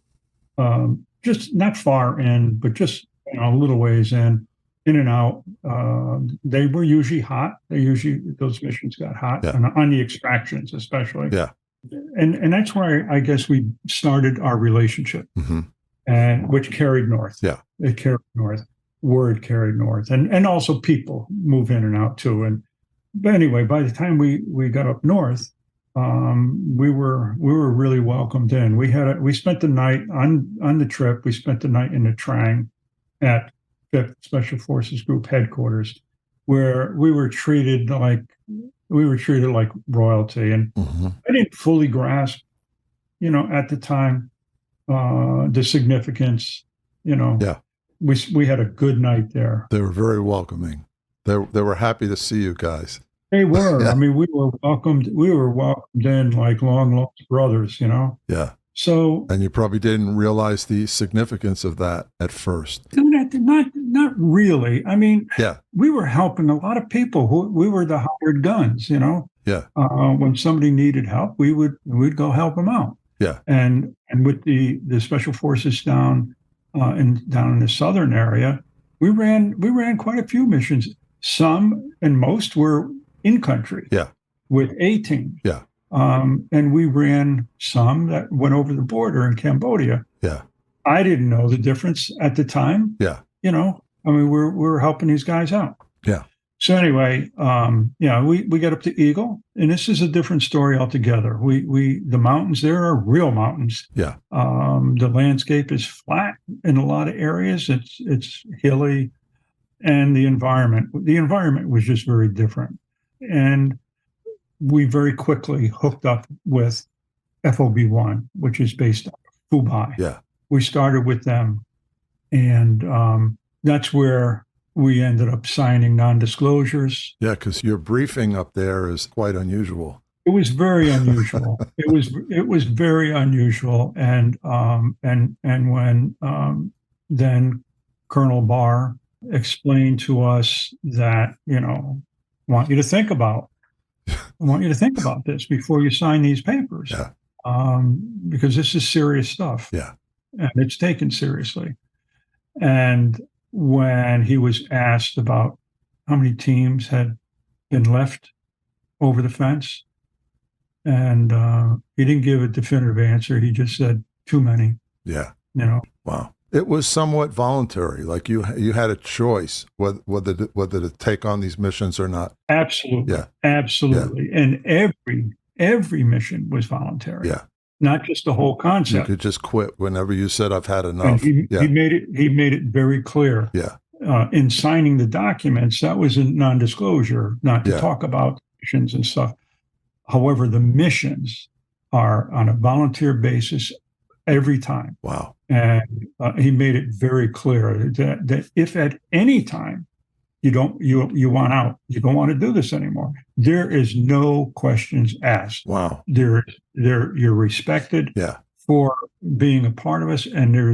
[SPEAKER 1] just not far in, but just a little ways in and out. They were usually hot. Those missions got hot,
[SPEAKER 2] Yeah.
[SPEAKER 1] on the extractions especially.
[SPEAKER 2] Yeah.
[SPEAKER 1] And that's where I guess we started our relationship,
[SPEAKER 2] Mm-hmm.
[SPEAKER 1] and which carried north.
[SPEAKER 2] Yeah.
[SPEAKER 1] It carried north. Word carried north, and also people move in and out too. But anyway, by the time we got up north, we were really welcomed in. We spent the night on the trip. We spent the night in the Trang at 5th Special Forces Group headquarters, where we were treated like royalty. And
[SPEAKER 2] Mm-hmm.
[SPEAKER 1] I didn't fully grasp, at the time, the significance.
[SPEAKER 2] Yeah.
[SPEAKER 1] We had a good night there.
[SPEAKER 2] They were very welcoming. They were happy to see you guys.
[SPEAKER 1] They were.
[SPEAKER 2] Yeah.
[SPEAKER 1] I mean, we were welcomed in like long lost brothers.
[SPEAKER 2] Yeah.
[SPEAKER 1] So,
[SPEAKER 2] And you probably didn't realize the significance of that at first.
[SPEAKER 1] not really. I mean,
[SPEAKER 2] Yeah.
[SPEAKER 1] we were helping a lot of people. We were the hired guns.
[SPEAKER 2] Yeah.
[SPEAKER 1] When somebody needed help, we'd go help them out.
[SPEAKER 2] Yeah.
[SPEAKER 1] And with the special forces down in the southern area, we ran quite a few missions. Some and most were in country.
[SPEAKER 2] Yeah.
[SPEAKER 1] With A teams.
[SPEAKER 2] Yeah.
[SPEAKER 1] And we ran some that went over the border in Cambodia.
[SPEAKER 2] Yeah.
[SPEAKER 1] I didn't know the difference at the time.
[SPEAKER 2] Yeah.
[SPEAKER 1] I mean, we're helping these guys out.
[SPEAKER 2] Yeah.
[SPEAKER 1] So anyway, we got up to Eagle, and this is a different story altogether. The mountains there are real mountains.
[SPEAKER 2] Yeah.
[SPEAKER 1] The landscape is flat in a lot of areas. It's hilly, and the environment was just very different. And we very quickly hooked up with FOB1, which is based on Fubai.
[SPEAKER 2] Yeah.
[SPEAKER 1] We started with them, and that's where we ended up signing non-disclosures.
[SPEAKER 2] Yeah, because your briefing up there is quite unusual.
[SPEAKER 1] It was very unusual. It was very unusual, and when then Colonel Barr explained to us that I want you to think about this before you sign these papers,
[SPEAKER 2] Yeah.
[SPEAKER 1] because this is serious stuff.
[SPEAKER 2] Yeah.
[SPEAKER 1] And it's taken seriously. And when he was asked about how many teams had been left over the fence, and he didn't give a definitive answer. He just said, too many.
[SPEAKER 2] Yeah.
[SPEAKER 1] Wow.
[SPEAKER 2] It was somewhat voluntary. Like you had a choice whether to take on these missions or not.
[SPEAKER 1] Absolutely.
[SPEAKER 2] Yeah.
[SPEAKER 1] Absolutely.
[SPEAKER 2] Yeah.
[SPEAKER 1] And every mission was voluntary.
[SPEAKER 2] Yeah.
[SPEAKER 1] Not just the whole concept.
[SPEAKER 2] You could just quit whenever you said, I've had
[SPEAKER 1] And
[SPEAKER 2] enough.
[SPEAKER 1] he made it very clear.
[SPEAKER 2] Yeah.
[SPEAKER 1] In signing the documents, that was a non-disclosure, not to
[SPEAKER 2] Yeah.
[SPEAKER 1] talk about missions and stuff. However, the missions are on a volunteer basis every time.
[SPEAKER 2] Wow.
[SPEAKER 1] And he made it very clear that if at any time you want out, you don't want to do this anymore, there is no questions asked.
[SPEAKER 2] Wow.
[SPEAKER 1] You're respected.
[SPEAKER 2] Yeah.
[SPEAKER 1] For being a part of us, and there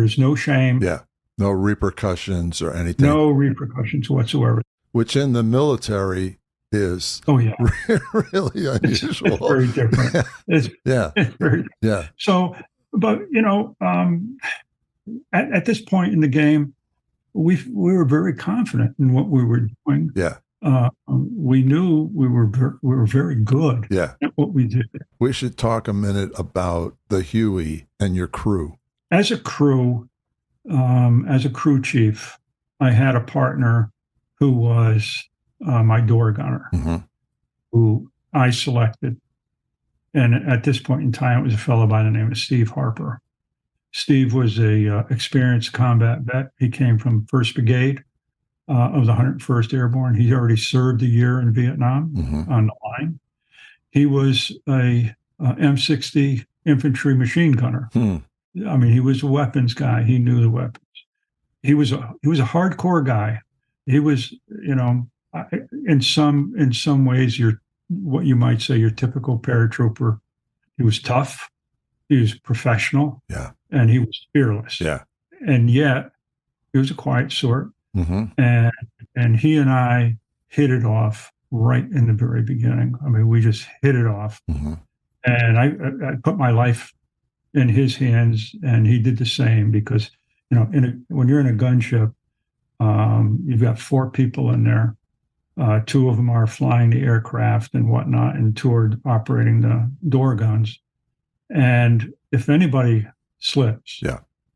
[SPEAKER 1] is no shame.
[SPEAKER 2] Yeah. No repercussions or anything.
[SPEAKER 1] No repercussions whatsoever.
[SPEAKER 2] Which in the military is
[SPEAKER 1] really
[SPEAKER 2] unusual.
[SPEAKER 1] It's very different. It's very
[SPEAKER 2] yeah.
[SPEAKER 1] So, but at this point in the game, we were very confident in what we were doing.
[SPEAKER 2] Yeah.
[SPEAKER 1] We knew we were very good.
[SPEAKER 2] Yeah.
[SPEAKER 1] At what we did.
[SPEAKER 2] We should talk a minute about the Huey and your crew.
[SPEAKER 1] As a crew chief, I had a partner who was my door gunner,
[SPEAKER 2] mm-hmm.
[SPEAKER 1] who I selected. And at this point in time, it was a fellow by the name of Steve Harper. Steve was a experienced combat vet. He came from 1st Brigade of the 101st Airborne. He already served a year in Vietnam
[SPEAKER 2] mm-hmm.
[SPEAKER 1] on the line. He was a M60 infantry machine gunner. I mean, he was a weapons guy. He knew the weapons. He was a hardcore guy. He was, in some ways, what you might say your typical paratrooper. He was tough. He was professional.
[SPEAKER 2] Yeah.
[SPEAKER 1] And he was fearless.
[SPEAKER 2] Yeah.
[SPEAKER 1] And yet he was a quiet sort.
[SPEAKER 2] Mm-hmm.
[SPEAKER 1] And he and I hit it off right in the very beginning. I mean, we just hit it off.
[SPEAKER 2] Mm-hmm.
[SPEAKER 1] And I put my life in his hands, and he did the same, because, when you're in a gunship, you've got 4 people in there. 2 of them are flying the aircraft and whatnot, and 2 are operating the door guns. And if anybody slips,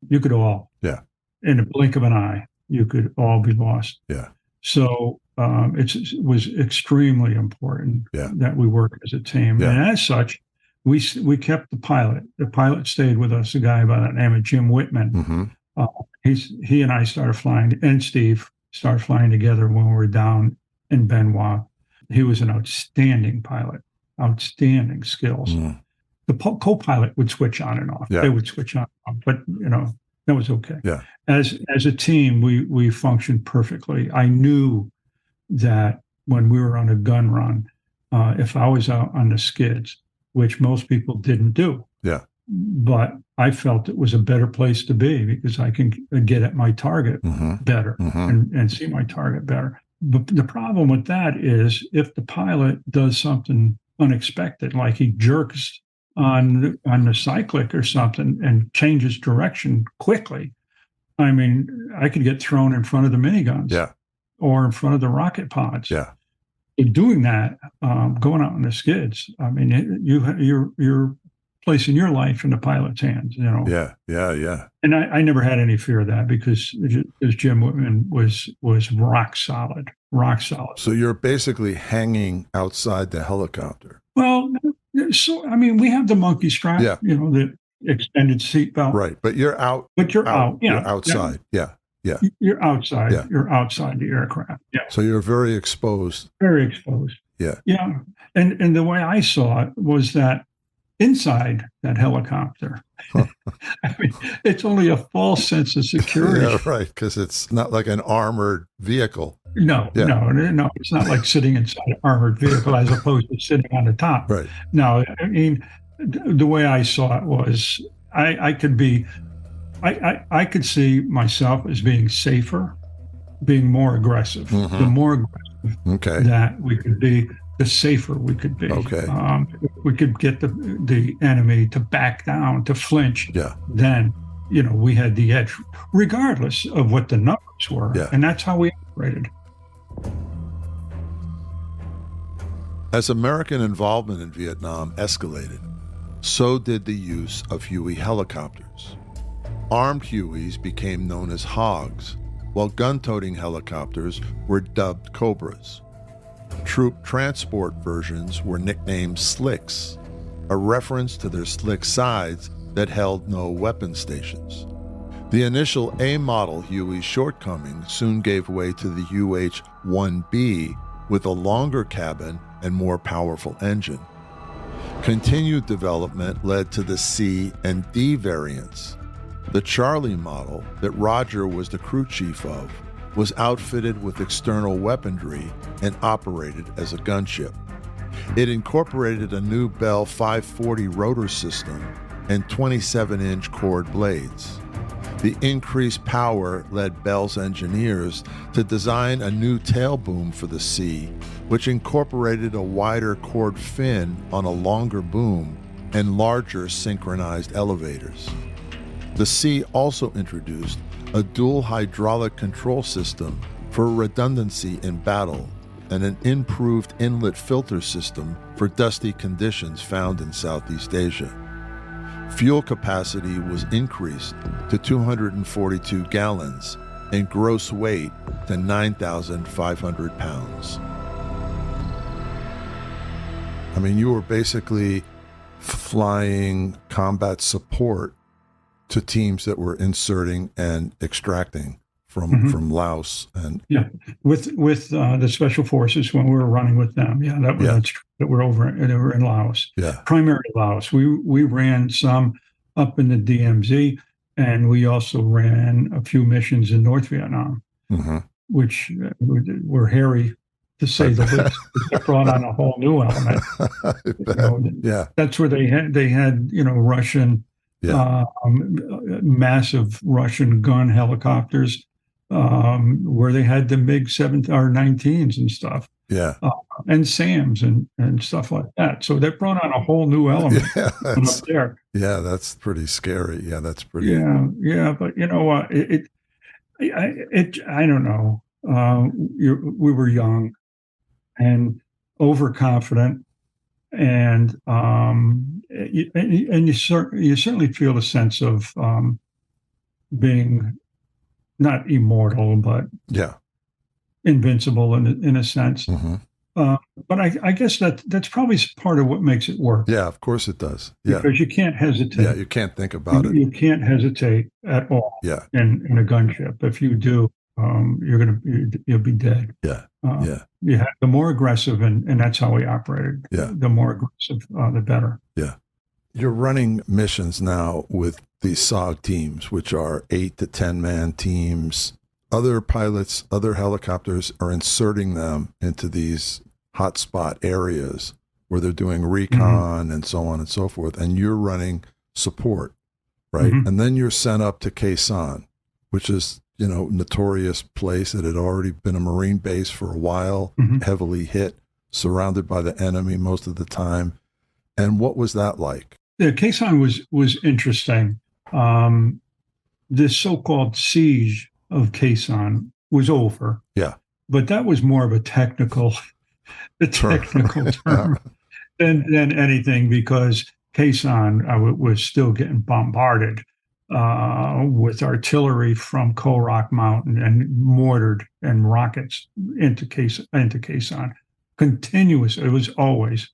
[SPEAKER 1] you could all, in a blink of an eye, you could all be lost.
[SPEAKER 2] Yeah.
[SPEAKER 1] So it was extremely important that we work as a team.
[SPEAKER 2] Yeah.
[SPEAKER 1] And as such, we kept the pilot. The pilot stayed with us, a guy by the name of Jim Whitman.
[SPEAKER 2] Mm-hmm.
[SPEAKER 1] He and I started flying, and Steve started flying together when we were down in Benoit. He was an outstanding pilot, outstanding skills. Mm. The co-pilot would switch on and off. Yeah. They would switch on and off, but that was okay.
[SPEAKER 2] Yeah.
[SPEAKER 1] As a team, we functioned perfectly. I knew that when we were on a gun run, if I was out on the skids, which most people didn't do, but I felt it was a better place to be, because I can get at my target better and see my target better. But the problem with that is, if the pilot does something unexpected, like he jerks on the cyclic or something and changes direction quickly, I mean, I could get thrown in front of the miniguns or in front of the rocket pods.
[SPEAKER 2] Yeah.
[SPEAKER 1] Doing that, going out on the skids, I mean, you're placing your life in the pilot's hands,
[SPEAKER 2] Yeah.
[SPEAKER 1] And I never had any fear of that, because Jim Whitman was rock solid.
[SPEAKER 2] So you're basically hanging outside the helicopter.
[SPEAKER 1] Well, so I mean, we have the monkey strap, the extended seatbelt.
[SPEAKER 2] Right, but you're out.
[SPEAKER 1] But you're out. Yeah,
[SPEAKER 2] you're outside. Yeah.
[SPEAKER 1] You're outside.
[SPEAKER 2] Yeah.
[SPEAKER 1] You're outside the aircraft. Yeah.
[SPEAKER 2] So you're very exposed.
[SPEAKER 1] Very exposed.
[SPEAKER 2] Yeah.
[SPEAKER 1] Yeah. And the way I saw it was that inside that helicopter, I mean, it's only a false sense of security.
[SPEAKER 2] Yeah, right, because it's not like an armored vehicle.
[SPEAKER 1] No, it's not like sitting inside an armored vehicle as opposed to sitting on the top.
[SPEAKER 2] Right.
[SPEAKER 1] No, I mean, the way I saw it was I could see myself as being safer, being more aggressive. The more aggressive that we could be, the safer we could be.
[SPEAKER 2] Okay.
[SPEAKER 1] If we could get the enemy to back down, to flinch, then, we had the edge, regardless of what the numbers were.
[SPEAKER 2] Yeah.
[SPEAKER 1] And that's how we operated.
[SPEAKER 2] As American involvement in Vietnam escalated, so did the use of Huey helicopters. Armed Hueys became known as hogs, while gun-toting helicopters were dubbed Cobras. Troop transport versions were nicknamed Slicks, a reference to their slick sides that held no weapon stations. The initial A-model Huey shortcomings soon gave way to the UH-1B with a longer cabin and more powerful engine. Continued development led to the C and D variants. The Charlie model that Roger was the crew chief of was outfitted with external weaponry and operated as a gunship. It incorporated a new Bell 540 rotor system and 27-inch chord blades. The increased power led Bell's engineers to design a new tail boom for the C, which incorporated a wider chord fin on a longer boom and larger synchronized elevators. The C also introduced a dual hydraulic control system for redundancy in battle and an improved inlet filter system for dusty conditions found in Southeast Asia. Fuel capacity was increased to 242 gallons and gross weight to 9,500 pounds. I mean, you were basically flying combat support to teams that were inserting and extracting from Laos and
[SPEAKER 1] with the special forces when we were running with them. That's true. That we're over in Laos.
[SPEAKER 2] Yeah,
[SPEAKER 1] primarily Laos. We ran some up in the DMZ, and we also ran a few missions in North Vietnam, which were hairy, to say the least. It brought on a whole new element. That's where they had Russian, massive Russian gun helicopters, where they had the MiG 7 or 19s and stuff. And SAMs and stuff like that. So that brought on a whole new element up there.
[SPEAKER 2] Yeah, that's pretty scary. Yeah, that's pretty.
[SPEAKER 1] Yeah. But you know what? I don't know. We were young and overconfident, and you certainly feel a sense of being not immortal, but invincible in a sense. But I guess that's probably part of what makes it work.
[SPEAKER 2] Yeah, of course it does. Yeah,
[SPEAKER 1] because you can't hesitate.
[SPEAKER 2] Yeah, you can't think about it.
[SPEAKER 1] You can't hesitate at all.
[SPEAKER 2] Yeah,
[SPEAKER 1] in a gunship. If you do, you'll be dead. You have the more aggressive, and that's how we operated. The more aggressive, the better.
[SPEAKER 2] Yeah, you're running missions now with these SOG teams, which are 8 to 10 man teams. Other pilots, other helicopters are inserting them into these hotspot areas where they're doing recon and so on and so forth. And you're running support, right? And then you're sent up to Khe Sanh, which is, notorious place that had already been a Marine base for a while, heavily hit, surrounded by the enemy most of the time. And what was that like?
[SPEAKER 1] Yeah, Khe Sanh was interesting. This so-called siege of Khe Sanh was over.
[SPEAKER 2] Yeah.
[SPEAKER 1] But that was more of a technical term than anything, because Khe Sanh was still getting bombarded with artillery from Khao Rak Mountain and mortared and rockets into Khe Sanh. Continuous. It was always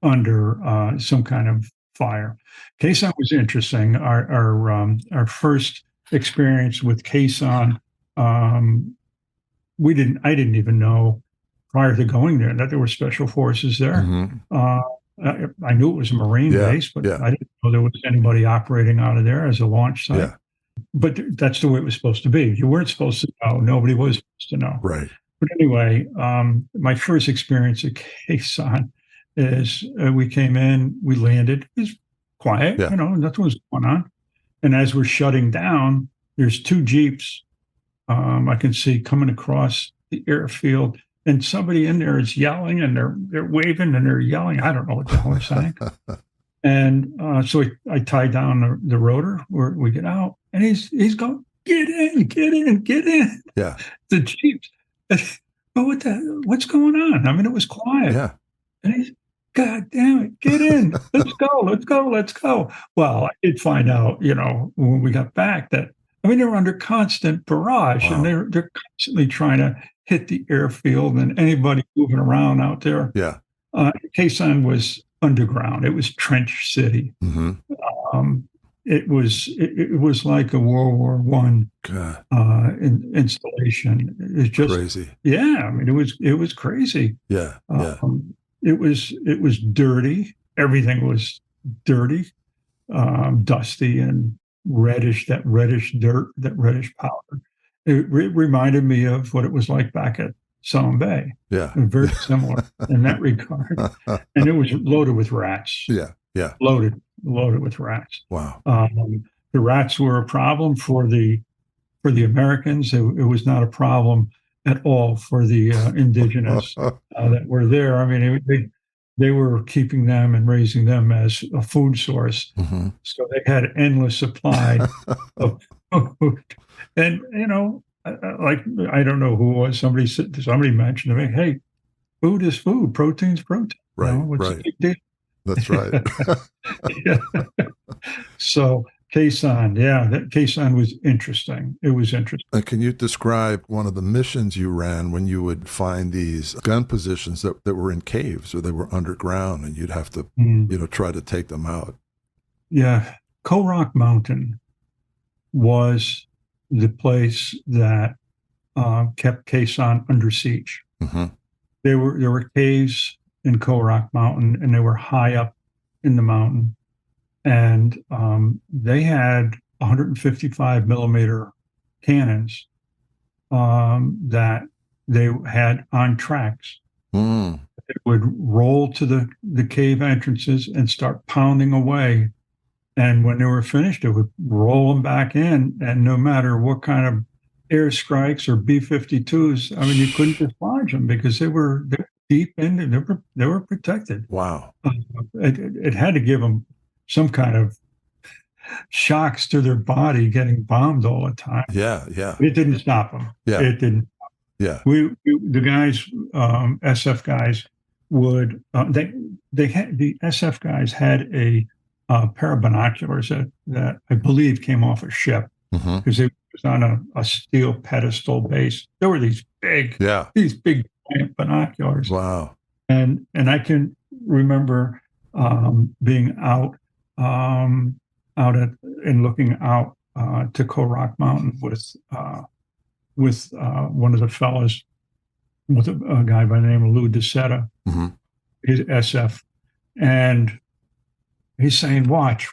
[SPEAKER 1] under some kind of fire. Khe Sanh was interesting. Our first experience with Khe Sanh, I didn't even know prior to going there that there were special forces there. I knew it was a Marine base, but I didn't know there was anybody operating out of there as a launch site. But that's the way it was supposed to be. You weren't supposed to know. Nobody was supposed to know.
[SPEAKER 2] Right.
[SPEAKER 1] But anyway, my first experience at Khe Sanh is we came in, we landed. It was quiet, nothing was going on. And as we're shutting down, there's 2 Jeeps I can see coming across the airfield, and somebody in there is yelling, and they're waving and they're yelling. I don't know what the hell they're saying. And so I tie down the rotor where we get out, and he's going, get in.
[SPEAKER 2] Yeah.
[SPEAKER 1] The Jeeps. But what's going on? I mean, it was quiet.
[SPEAKER 2] Yeah.
[SPEAKER 1] And he's, God damn it, get in. Let's go. Well, I did find out, when we got back that, they were under constant barrage, and they're constantly trying to hit the airfield and anybody moving around out there.
[SPEAKER 2] Yeah.
[SPEAKER 1] Khe Sanh was underground. It was trench city. It was like a World War I installation. It's just
[SPEAKER 2] crazy.
[SPEAKER 1] Yeah, it was crazy.
[SPEAKER 2] Yeah.
[SPEAKER 1] It was dirty. Everything was dirty, dusty, and reddish dirt, that reddish powder. It reminded me of what it was like back at Salem Bay.
[SPEAKER 2] Yeah.
[SPEAKER 1] Very similar in that regard. And it was loaded with rats.
[SPEAKER 2] Yeah.
[SPEAKER 1] Loaded with rats.
[SPEAKER 2] Wow.
[SPEAKER 1] The rats were a problem for the Americans. It was not a problem at all for the indigenous that were there. They were keeping them and raising them as a food source. So they had endless supply of food. And, I don't know who it was. Somebody mentioned to me, hey, food is food. Protein's protein.
[SPEAKER 2] Right.
[SPEAKER 1] What's the big deal?
[SPEAKER 2] That's right.
[SPEAKER 1] So Khe Sanh, Khe Sanh was interesting. It was interesting.
[SPEAKER 2] Can you describe one of the missions you ran when you would find these gun positions that were in caves or they were underground, and you'd have to, try to take them out? Yeah.
[SPEAKER 1] Khao Rak Mountain was the place that kept Khe Sanh under siege. There were caves in Khao Rak Mountain, and they were high up in the mountain. and they had 155 millimeter cannons that they had on tracks.
[SPEAKER 2] Mm.
[SPEAKER 1] It would roll to the cave entrances and start pounding away. And when they were finished, it would roll them back in. And no matter what kind of air strikes or B-52s, I mean, you couldn't dislodge them because they were deep in. They were protected.
[SPEAKER 2] Wow.
[SPEAKER 1] It had to give them some kind of shocks to their body getting bombed all the time.
[SPEAKER 2] Yeah, yeah.
[SPEAKER 1] It didn't stop them.
[SPEAKER 2] Yeah.
[SPEAKER 1] It didn't.
[SPEAKER 2] Yeah.
[SPEAKER 1] The guys, SF guys, would they had the SF guys had a pair of binoculars that I believe came off a ship because it was on a steel pedestal base. There were these big giant binoculars.
[SPEAKER 2] Wow.
[SPEAKER 1] And I can remember being out and looking out to Korak Mountain with one of the fellas, with a guy by the name of Lou DeSetta, his SF, and he's saying, "Watch."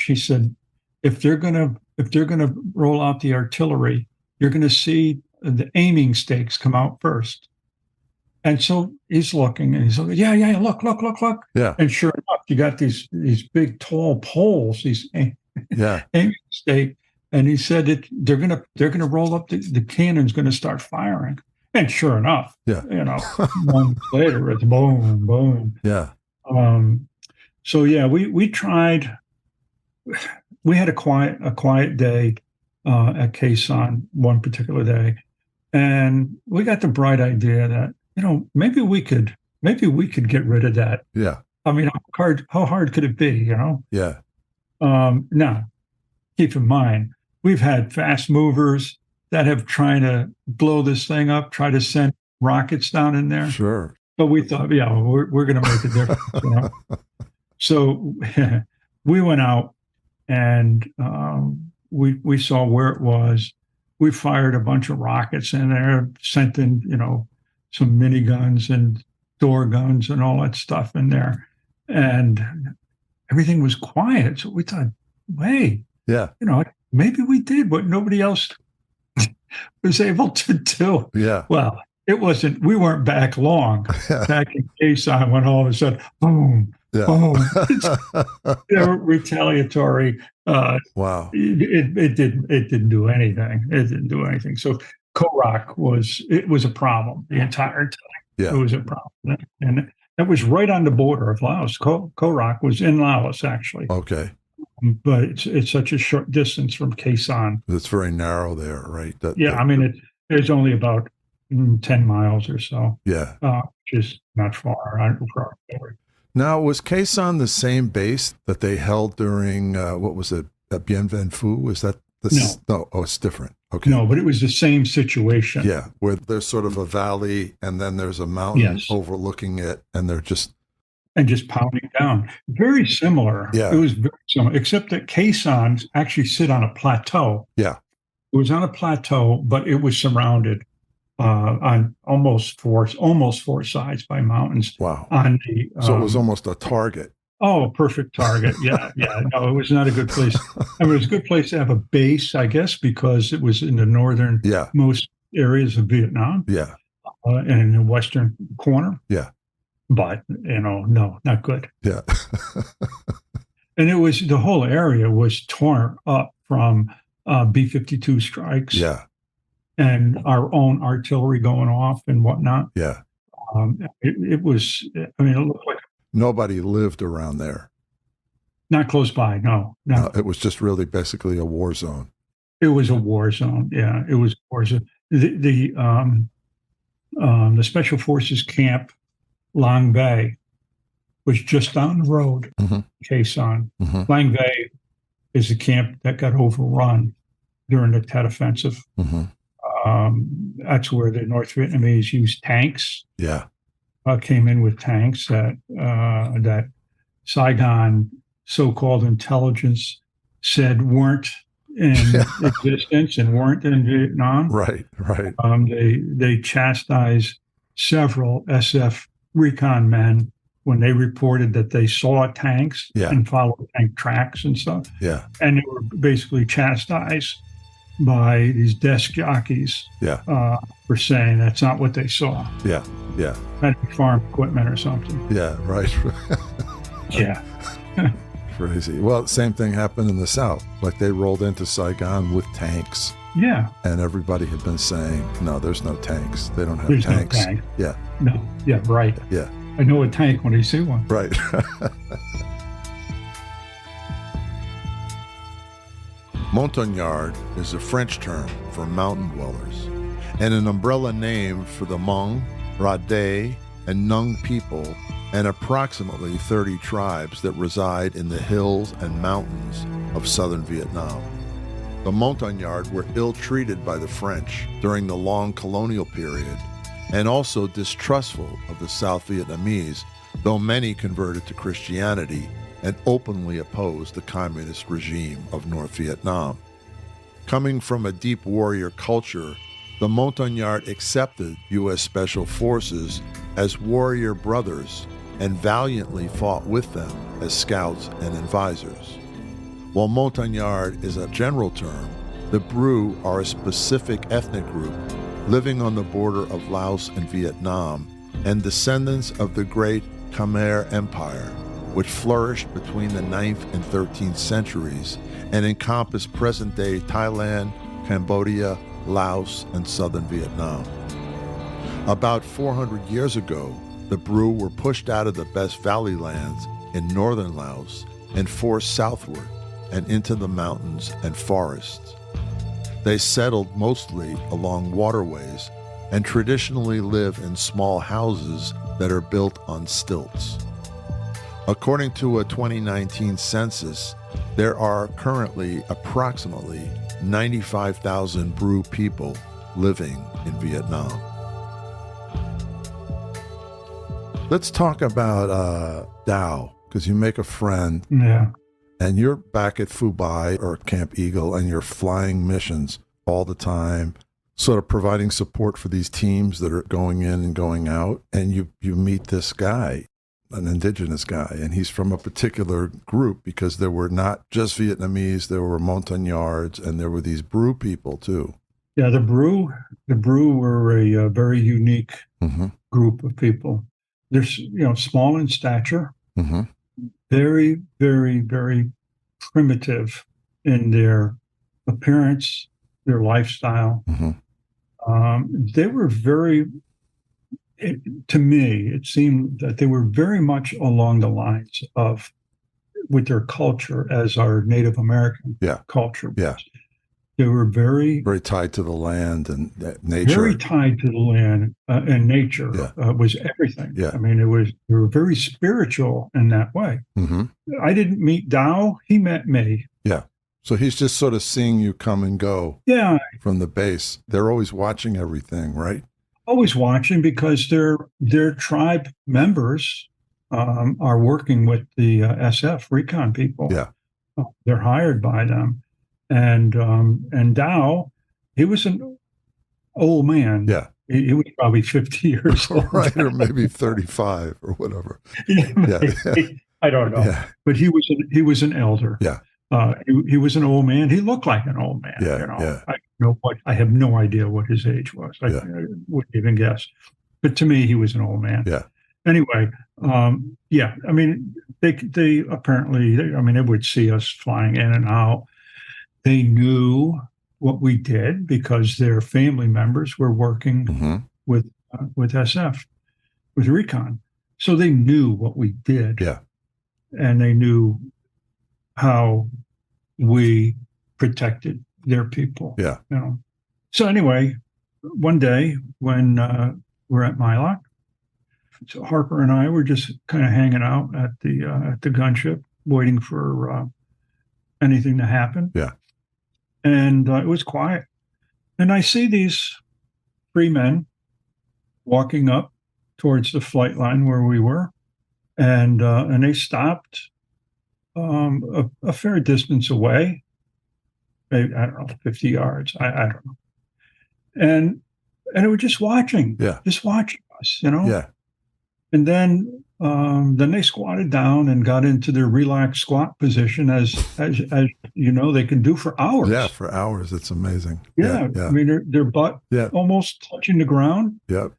[SPEAKER 1] He said, "If they're gonna roll out the artillery, you're gonna see the aiming stakes come out first." And so he's looking, and he's like, "Yeah, look."
[SPEAKER 2] Yeah.
[SPEAKER 1] And sure enough, you got these big tall poles, these aiming stake. And he said that they're gonna roll up, the cannon's gonna start firing. And sure enough, months later, it's boom, boom.
[SPEAKER 2] Yeah.
[SPEAKER 1] So yeah, we tried. We had a quiet day at Khe Sanh one particular day, and we got the bright idea that maybe we could get rid of that.
[SPEAKER 2] Yeah.
[SPEAKER 1] I mean, how hard could it be?
[SPEAKER 2] Yeah.
[SPEAKER 1] Now, keep in mind, we've had fast movers that have tried to blow this thing up, try to send rockets down in there.
[SPEAKER 2] Sure.
[SPEAKER 1] But we thought, we're going to make a difference. So we went out and we saw where it was. We fired a bunch of rockets in there, sent in, some miniguns and door guns and all that stuff in there. And everything was quiet. So we thought, hey, maybe we did what nobody else was able to do.
[SPEAKER 2] Yeah.
[SPEAKER 1] Well, we weren't back long. Back in Khe Sanh when all of a sudden, boom, boom. They were retaliatory.
[SPEAKER 2] Wow.
[SPEAKER 1] It didn't do anything. It didn't do anything. So Korak was a problem the entire time.
[SPEAKER 2] Yeah.
[SPEAKER 1] It was a problem. And that was right on the border of Laos. Korak was in Laos, actually.
[SPEAKER 2] Okay.
[SPEAKER 1] But it's such a short distance from Khe Sanh.
[SPEAKER 2] It's very narrow there, right?
[SPEAKER 1] I mean, there's only about 10 miles or so.
[SPEAKER 2] Yeah.
[SPEAKER 1] Which is not far.
[SPEAKER 2] Now, was Khe Sanh the same base that they held during, what was it, Bien Vien Phu? Is that No. Oh, it's different. Okay.
[SPEAKER 1] No, but it was the same situation.
[SPEAKER 2] Yeah, where there's sort of a valley and then there's a mountain overlooking it, and they're just
[SPEAKER 1] pounding down. Very similar.
[SPEAKER 2] Yeah.
[SPEAKER 1] It was very similar, except that Khe Sanh actually sit on a plateau.
[SPEAKER 2] Yeah.
[SPEAKER 1] It was on a plateau, but it was surrounded on almost four sides by mountains.
[SPEAKER 2] Wow.
[SPEAKER 1] So
[SPEAKER 2] it was almost a target.
[SPEAKER 1] Oh, a perfect target. Yeah. No, it was not a good place. I mean, it was a good place to have a base, I guess, because it was in the northern most areas of Vietnam.
[SPEAKER 2] Yeah.
[SPEAKER 1] And in the western corner.
[SPEAKER 2] Yeah.
[SPEAKER 1] But, no, not good.
[SPEAKER 2] Yeah.
[SPEAKER 1] And the whole area was torn up from B-52 strikes.
[SPEAKER 2] Yeah.
[SPEAKER 1] And our own artillery going off and whatnot.
[SPEAKER 2] Yeah.
[SPEAKER 1] It was, it looked like.
[SPEAKER 2] Nobody lived around there.
[SPEAKER 1] Not close by, no.
[SPEAKER 2] It was just really basically a war zone.
[SPEAKER 1] It was a war zone. Yeah, it was a war zone. The Special Forces camp, Lang Bay, was just down the road, Khe Sanh. Lang Bay is a camp that got overrun during the Tet Offensive. That's where the North Vietnamese used tanks.
[SPEAKER 2] Yeah.
[SPEAKER 1] Came in with tanks that Saigon so-called intelligence said weren't in existence and weren't in Vietnam.
[SPEAKER 2] Right.
[SPEAKER 1] They chastised several SF recon men when they reported that they saw tanks
[SPEAKER 2] Yeah.
[SPEAKER 1] and followed tank tracks and stuff.
[SPEAKER 2] Yeah.
[SPEAKER 1] And they were basically chastised by these desk jockeys
[SPEAKER 2] Yeah.
[SPEAKER 1] for saying that's not what they saw.
[SPEAKER 2] Yeah. Yeah.
[SPEAKER 1] Had to be farm equipment or something.
[SPEAKER 2] Yeah. Right.
[SPEAKER 1] Yeah.
[SPEAKER 2] Crazy. Well, same thing happened in the South. Like they rolled into Saigon with tanks.
[SPEAKER 1] Yeah.
[SPEAKER 2] And everybody had been saying, no, there's no tanks. They don't have
[SPEAKER 1] There's
[SPEAKER 2] tanks.
[SPEAKER 1] no tank.
[SPEAKER 2] Yeah.
[SPEAKER 1] No. Yeah, right.
[SPEAKER 2] Yeah.
[SPEAKER 1] I know a tank when I see one.
[SPEAKER 2] Right. Montagnard is a French term for mountain dwellers and an umbrella name for the Hmong, Rade, and Nung people and approximately 30 tribes that reside in the hills and mountains of southern Vietnam. The Montagnards were ill-treated by the French during the long colonial period and also distrustful of the South Vietnamese, though many converted to Christianity and openly opposed the communist regime of North Vietnam. Coming from a deep warrior culture, the Montagnard accepted U.S. Special Forces as warrior brothers and valiantly fought with them as scouts and advisors. While Montagnard is a general term, the Brus are a specific ethnic group living on the border of Laos and Vietnam and descendants of the great Khmer Empire, which flourished between the 9th and 13th centuries and encompassed present-day Thailand, Cambodia, Laos, and southern Vietnam. About 400 years ago, the Brus were pushed out of the best valley lands in northern Laos and forced southward and into the mountains and forests. They settled mostly along waterways and traditionally live in small houses that are built on stilts. According to a 2019 census, there are currently approximately 95,000 Brus people living in Vietnam. Let's talk about Dow, because you make a friend.
[SPEAKER 1] Yeah.
[SPEAKER 2] And you're back at Phu Bai or Camp Eagle, and you're flying missions all the time, sort of providing support for these teams that are going in and going out. And you meet this guy, an indigenous guy, and he's from a particular group because there were not just Vietnamese, there were Montagnards, and there were these Brus people too.
[SPEAKER 1] Yeah, the Brus were a very unique group of people. They're small in stature, very, very, very primitive in their appearance, their lifestyle. They were to me, it seemed that they were very much along the lines of with their culture as our Native American culture was.
[SPEAKER 2] Yeah.
[SPEAKER 1] They were very
[SPEAKER 2] tied to the land and nature.
[SPEAKER 1] Very tied to the land and nature was everything.
[SPEAKER 2] Yeah.
[SPEAKER 1] I mean, they were very spiritual in that way. I didn't meet Dow; he met me.
[SPEAKER 2] Yeah. So he's just sort of seeing you come and go.
[SPEAKER 1] Yeah. From
[SPEAKER 2] the base, they're always watching everything, right?
[SPEAKER 1] Always watching because their tribe members are working with the SF recon people.
[SPEAKER 2] Yeah.
[SPEAKER 1] They're hired by them. And Dow, he was an old man.
[SPEAKER 2] Yeah.
[SPEAKER 1] He was probably 50 years old.
[SPEAKER 2] Right, or maybe 35 or whatever.
[SPEAKER 1] Yeah. I don't know.
[SPEAKER 2] Yeah.
[SPEAKER 1] But he was an elder.
[SPEAKER 2] Yeah.
[SPEAKER 1] He was an old man. He looked like an old man.
[SPEAKER 2] Yeah.
[SPEAKER 1] I have no idea what his age was. I wouldn't even guess. But to me, he was an old man.
[SPEAKER 2] Yeah.
[SPEAKER 1] Anyway, I mean, they apparently, they would see us flying in and out. They knew what we did because their family members were working with SF, with recon. So they knew what we did.
[SPEAKER 2] Yeah.
[SPEAKER 1] And they knew how we protected their people.
[SPEAKER 2] Yeah.
[SPEAKER 1] So anyway, one day when we're at Mylock, so Harper and I were just kind of hanging out at the gunship, waiting for anything to happen.
[SPEAKER 2] Yeah.
[SPEAKER 1] And it was quiet. And I see these three men walking up towards the flight line where we were, and they stopped a fair distance away, maybe, I don't know, 50 yards. I don't know. And they were just watching,
[SPEAKER 2] just
[SPEAKER 1] watching us,
[SPEAKER 2] Yeah.
[SPEAKER 1] And then then they squatted down and got into their relaxed squat position, as you know, they can do for hours.
[SPEAKER 2] Yeah, for hours. It's amazing.
[SPEAKER 1] Yeah. I mean, their butt almost touching the ground.
[SPEAKER 2] Yep.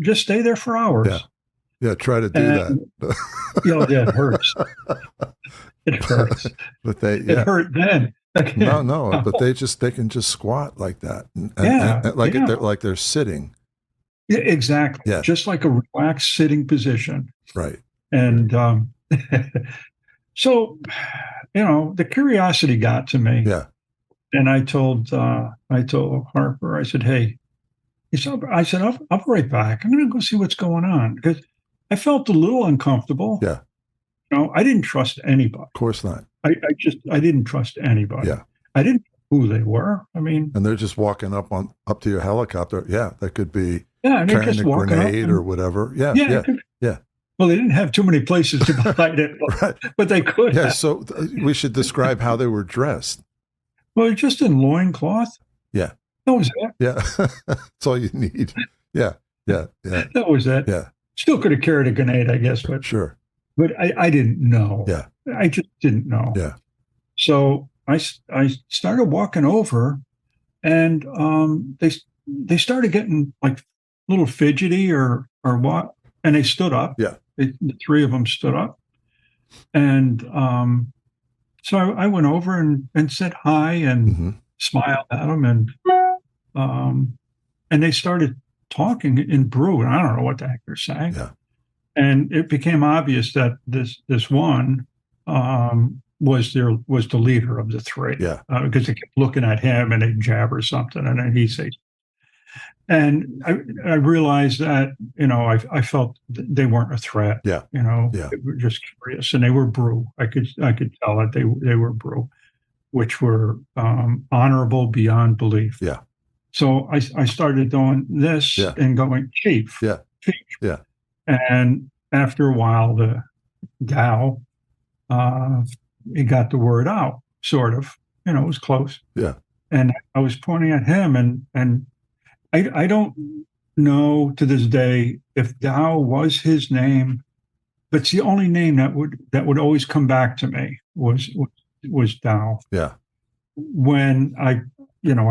[SPEAKER 1] Just stay there for hours.
[SPEAKER 2] Yeah. Try to do that.
[SPEAKER 1] It hurts. It hurts.
[SPEAKER 2] But
[SPEAKER 1] it hurt then.
[SPEAKER 2] No. But they can just squat like that, and like they're sitting.
[SPEAKER 1] Yeah, exactly.
[SPEAKER 2] Yeah.
[SPEAKER 1] Just like a relaxed sitting position.
[SPEAKER 2] Right.
[SPEAKER 1] And so, the curiosity got to me.
[SPEAKER 2] Yeah.
[SPEAKER 1] And I told Harper, I said, "Hey," I said, I'll be right back. I'm going to go see what's going on, because I felt a little uncomfortable.
[SPEAKER 2] Yeah.
[SPEAKER 1] I didn't trust anybody.
[SPEAKER 2] Of course not.
[SPEAKER 1] I didn't trust anybody.
[SPEAKER 2] Yeah.
[SPEAKER 1] I didn't know who they were. I mean,
[SPEAKER 2] and they're just walking up to your helicopter. Yeah. That could be
[SPEAKER 1] carrying
[SPEAKER 2] a grenade or whatever. Yeah. Yeah.
[SPEAKER 1] Well, they didn't have too many places to hide it, but they could.
[SPEAKER 2] Yeah. So we should describe how they were dressed.
[SPEAKER 1] Well, just in loincloth.
[SPEAKER 2] Yeah.
[SPEAKER 1] That was it.
[SPEAKER 2] Yeah. That's all you need. Yeah.
[SPEAKER 1] That was it.
[SPEAKER 2] Yeah.
[SPEAKER 1] Still could have carried a grenade, I guess, but
[SPEAKER 2] sure.
[SPEAKER 1] But I didn't know.
[SPEAKER 2] Yeah.
[SPEAKER 1] I just didn't know.
[SPEAKER 2] Yeah.
[SPEAKER 1] So I started walking over, and they started getting like a little fidgety or what, and they stood up.
[SPEAKER 2] Yeah.
[SPEAKER 1] The three of them stood up, and so I went over and said hi and smiled at them, and they started talking in Brus, and I don't know what the heck they're saying.
[SPEAKER 2] Yeah.
[SPEAKER 1] And it became obvious that this one was the leader of the three.
[SPEAKER 2] Yeah.
[SPEAKER 1] Because they kept looking at him and they'd jabber something, and then he'd say. And I realized that I felt they weren't a threat.
[SPEAKER 2] Yeah.
[SPEAKER 1] They were just curious, and they were Brus. I could tell that they were Brus, which were honorable beyond belief.
[SPEAKER 2] Yeah.
[SPEAKER 1] So I started doing this and going, Chief.
[SPEAKER 2] Yeah.
[SPEAKER 1] Chief.
[SPEAKER 2] Yeah.
[SPEAKER 1] And after a while, the gal, he got the word out, sort of. It was close.
[SPEAKER 2] Yeah.
[SPEAKER 1] And I was pointing at him, and I don't know to this day if Dow was his name, but it's the only name that would always come back to me was Dow.
[SPEAKER 2] Yeah.
[SPEAKER 1] When I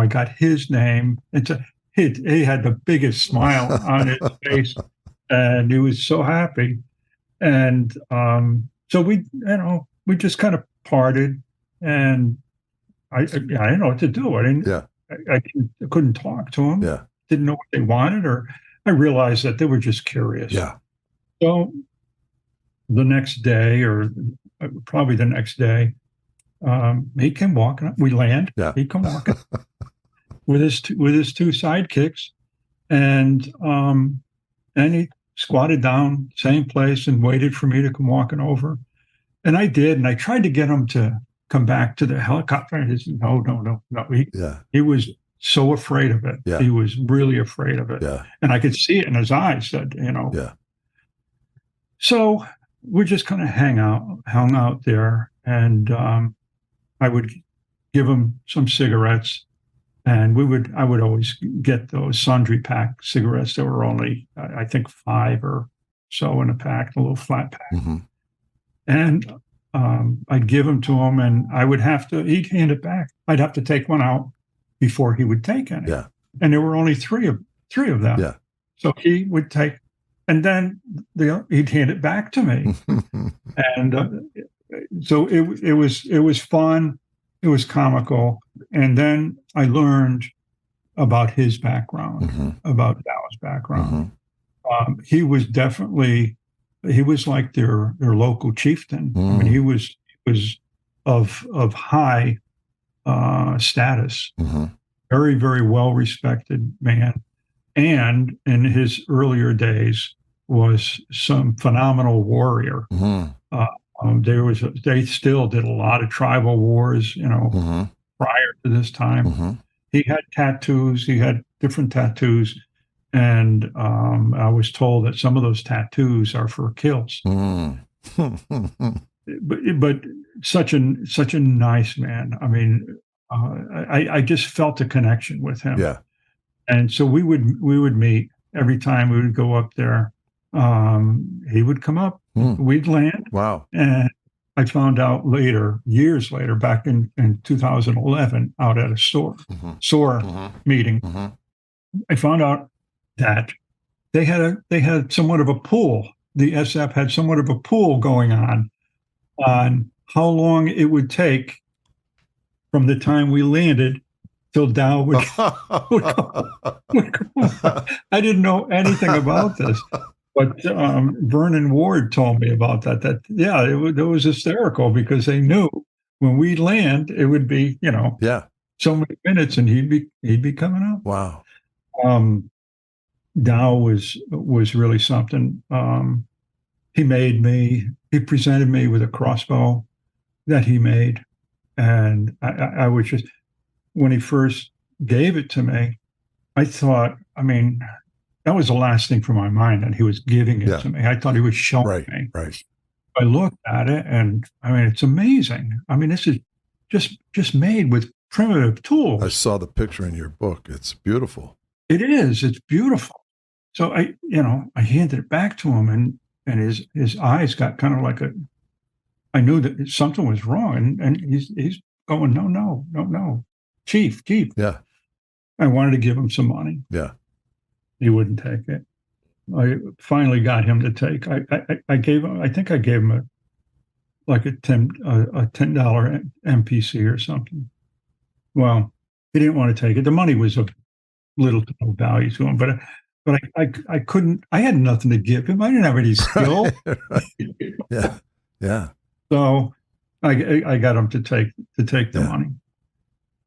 [SPEAKER 1] got his name, he had the biggest smile on his face. And he was so happy, and so we just kind of parted, and I didn't know what to do. I didn't.
[SPEAKER 2] Yeah.
[SPEAKER 1] I couldn't talk to them.
[SPEAKER 2] Yeah.
[SPEAKER 1] Didn't know what they wanted, or I realized that they were just curious.
[SPEAKER 2] Yeah.
[SPEAKER 1] So the next day, or probably the next day, he came walking. We land.
[SPEAKER 2] Yeah.
[SPEAKER 1] He came walking with his two sidekicks, and he squatted down, same place, and waited for me to come walking over. And I did, and I tried to get him to come back to the helicopter. And he said, no. He was so afraid of it.
[SPEAKER 2] Yeah.
[SPEAKER 1] He was really afraid of it.
[SPEAKER 2] Yeah.
[SPEAKER 1] And I could see it in his eyes that,
[SPEAKER 2] Yeah.
[SPEAKER 1] So we just kind of hung out there, and I would give him some cigarettes. And I would always get those sundry pack cigarettes that were only, I think, 5 or so in a pack, a little flat pack.
[SPEAKER 2] Mm-hmm.
[SPEAKER 1] And I'd give them to him, and he'd hand it back. I'd have to take one out before he would take any.
[SPEAKER 2] Yeah.
[SPEAKER 1] And there were only three of them.
[SPEAKER 2] Yeah.
[SPEAKER 1] So he would take, and then he'd hand it back to me. And so it was fun. It was comical. And then I learned about his background, about Dow's background. He was like their local chieftain. I mean, he was of high status, very, very well respected man. And in his earlier days was some phenomenal warrior. They still did a lot of tribal wars, prior to this time. He had tattoos. He had different tattoos, and I was told that some of those tattoos are for kills. But such a nice man. I mean, I just felt a connection with him.
[SPEAKER 2] Yeah.
[SPEAKER 1] And so we would meet every time we would go up there. he would come up, we'd land.
[SPEAKER 2] Wow.
[SPEAKER 1] And I found out later, years later, back in 2011, out at a SOAR meeting, I found out that they had somewhat of a pool. The SF had somewhat of a pool going on how long it would take from the time we landed till Dow would go. I didn't know anything about this, but Vernon Ward told me about that. It was hysterical because they knew when we land, it would be so many minutes, and he'd be coming up.
[SPEAKER 2] Wow.
[SPEAKER 1] Dow was really something. He presented me with a crossbow that he made, and I was just, when he first gave it to me, I thought, that was the last thing from my mind, that he was giving it to me. I thought he was showing me.
[SPEAKER 2] Right.
[SPEAKER 1] I looked at it, and it's amazing. This is just made with primitive tools.
[SPEAKER 2] I saw the picture in your book. It's beautiful.
[SPEAKER 1] It is. It's beautiful. So I handed it back to him, and his eyes got kind of like I knew that something was wrong, and he's going, no, chief.
[SPEAKER 2] Yeah.
[SPEAKER 1] I wanted to give him some money.
[SPEAKER 2] Yeah.
[SPEAKER 1] He wouldn't take it. I finally got him to take. I gave him a $10 MPC or something. Well, he didn't want to take it. The money was of little to no value to him, but I couldn't. I had nothing to give him. I didn't have any skill.
[SPEAKER 2] Right. Yeah.
[SPEAKER 1] So I got him to take the money.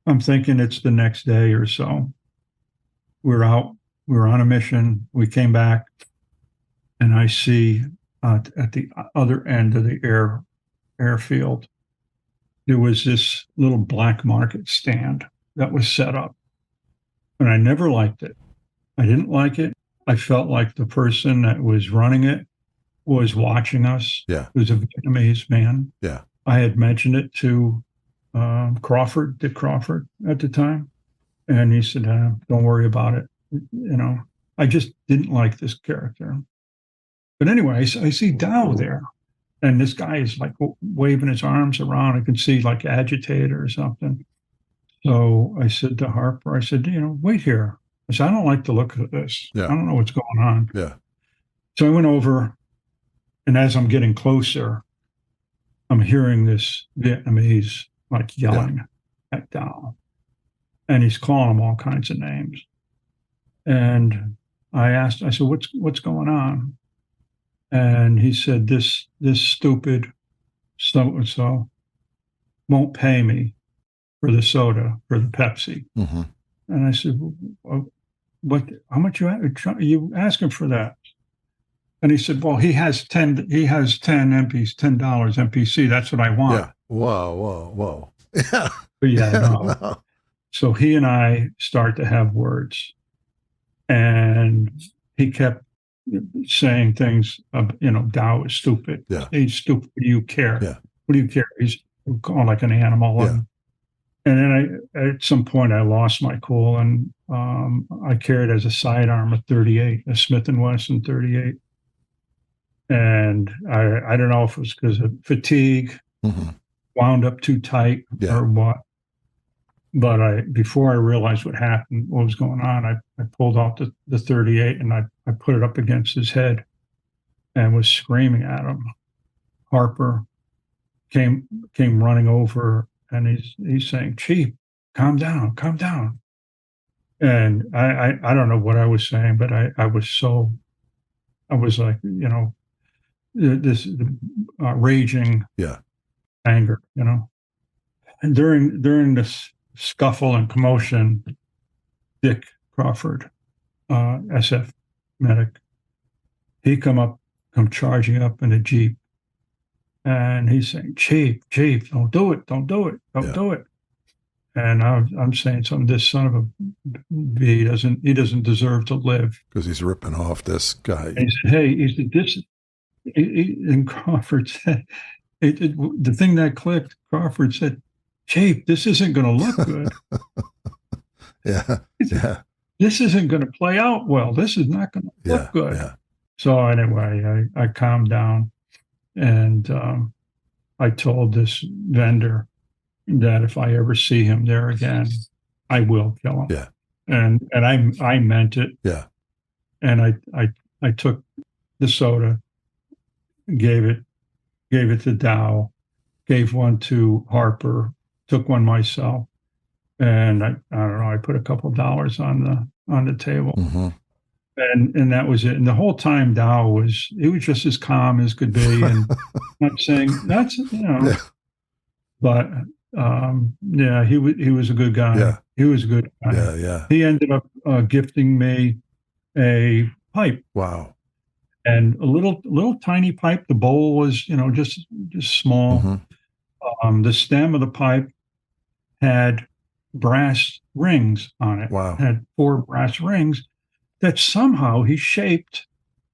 [SPEAKER 1] I'm thinking it's the next day or so. We're out. We were on a mission. We came back, and I see at the other end of the airfield, there was this little black market stand that was set up, and I never liked it. I didn't like it. I felt like the person that was running it was watching us.
[SPEAKER 2] Yeah.
[SPEAKER 1] It was a Vietnamese man.
[SPEAKER 2] Yeah.
[SPEAKER 1] I had mentioned it to Dick Crawford at the time. And he said, don't worry about it. I just didn't like this character. But anyway, I see Dow there. And this guy is like waving his arms around. I can see like agitated or something. So I said to Harper, I said, wait here. I said, I don't like the look of this.
[SPEAKER 2] Yeah.
[SPEAKER 1] I don't know what's going on.
[SPEAKER 2] Yeah.
[SPEAKER 1] So I went over, and as I'm getting closer, I'm hearing this Vietnamese like yelling at Dow. And he's calling him all kinds of names. And I said, what's going on? And he said, this stupid so-and-so won't pay me for the soda, for the Pepsi.
[SPEAKER 2] Mm-hmm.
[SPEAKER 1] And I said, how much you asking for that? And he said, well, he has $10 MPC. That's what I want.
[SPEAKER 2] Yeah. Whoa. Yeah.
[SPEAKER 1] But no. So he and I start to have words, and he kept saying things, Dow is stupid.
[SPEAKER 2] Yeah.
[SPEAKER 1] He's stupid. What do you care?
[SPEAKER 2] Yeah.
[SPEAKER 1] What do you care? He's going like an animal.
[SPEAKER 2] Yeah.
[SPEAKER 1] And then at some point I lost my cool, and I carried as a sidearm a 38, a Smith & Wesson 38. And I don't know if it was because of fatigue, wound up too tight or what. But before I realized what was going on, I pulled out the 38 and I put it up against his head and was screaming at him. Harper came running over, and he's saying, "Chief, calm down. And I don't know what I was saying, but I was like, this raging anger, And during this scuffle and commotion, Dick Crawford, SF medic, he come charging up in a Jeep, and he's saying, Chief, don't do it. Don't do it. And I'm saying something, this son of a B he doesn't deserve to live.
[SPEAKER 2] Because he's ripping off this guy.
[SPEAKER 1] And he said, this, and Crawford said, the thing that clicked, Crawford said, Chief, this isn't going to look good.
[SPEAKER 2] Yeah.
[SPEAKER 1] This isn't going to play out well. This is not going to look good.
[SPEAKER 2] Yeah.
[SPEAKER 1] So anyway, I calmed down, and I told this vendor that if I ever see him there again, I will kill him.
[SPEAKER 2] Yeah.
[SPEAKER 1] And I meant it.
[SPEAKER 2] Yeah.
[SPEAKER 1] And I took the soda, gave it to Dow, gave one to Harper, took one myself, and I don't know, I put a couple of dollars on the table.
[SPEAKER 2] Mm-hmm.
[SPEAKER 1] And that was it. And the whole time Dow was just as calm as could be, and not saying that's,
[SPEAKER 2] Yeah.
[SPEAKER 1] but yeah, he was a good guy.
[SPEAKER 2] Yeah.
[SPEAKER 1] He was a good guy.
[SPEAKER 2] Yeah. Yeah.
[SPEAKER 1] He ended up gifting me a pipe.
[SPEAKER 2] Wow.
[SPEAKER 1] And a little tiny pipe. The bowl was, just small.
[SPEAKER 2] Mm-hmm.
[SPEAKER 1] The stem of the pipe had brass rings on it.
[SPEAKER 2] Wow.
[SPEAKER 1] It had 4 brass rings that somehow he shaped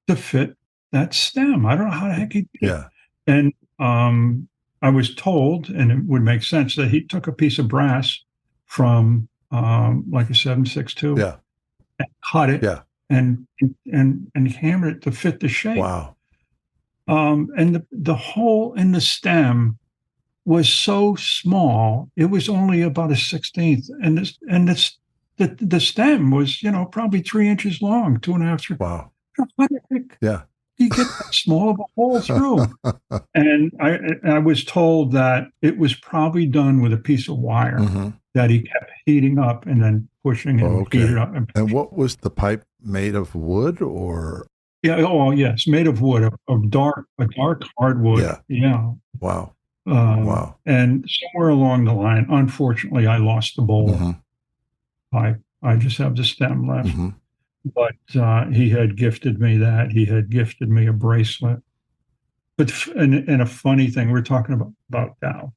[SPEAKER 1] to fit that stem. I don't know how the heck he did it.
[SPEAKER 2] Yeah.
[SPEAKER 1] And I was told, and it would make sense, that he took a piece of brass from like a 7.62
[SPEAKER 2] Yeah.
[SPEAKER 1] and cut it.
[SPEAKER 2] Yeah.
[SPEAKER 1] And hammered it to fit the shape.
[SPEAKER 2] Wow.
[SPEAKER 1] And the hole in the stem was so small; it was only about a 16th, and the stem was, probably 3 inches long, 2.5. 3.
[SPEAKER 2] Wow.
[SPEAKER 1] What the heck?
[SPEAKER 2] Yeah.
[SPEAKER 1] You get that small of a hole through? And I was told that it was probably done with a piece of wire
[SPEAKER 2] Mm-hmm.
[SPEAKER 1] that he kept heating up and then pushing and
[SPEAKER 2] Okay.
[SPEAKER 1] heated up.
[SPEAKER 2] And what was the pipe made of, wood or?
[SPEAKER 1] Yeah. Oh, yes. Made of wood, a dark hardwood.
[SPEAKER 2] Yeah.
[SPEAKER 1] Yeah.
[SPEAKER 2] Wow. Wow.
[SPEAKER 1] And somewhere along the line, unfortunately, I lost the bowl
[SPEAKER 2] Mm-hmm.
[SPEAKER 1] pipe. I just have the stem left.
[SPEAKER 2] Mm-hmm.
[SPEAKER 1] But he had gifted me that. He had gifted me a bracelet. But and a funny thing, we're talking about Dow,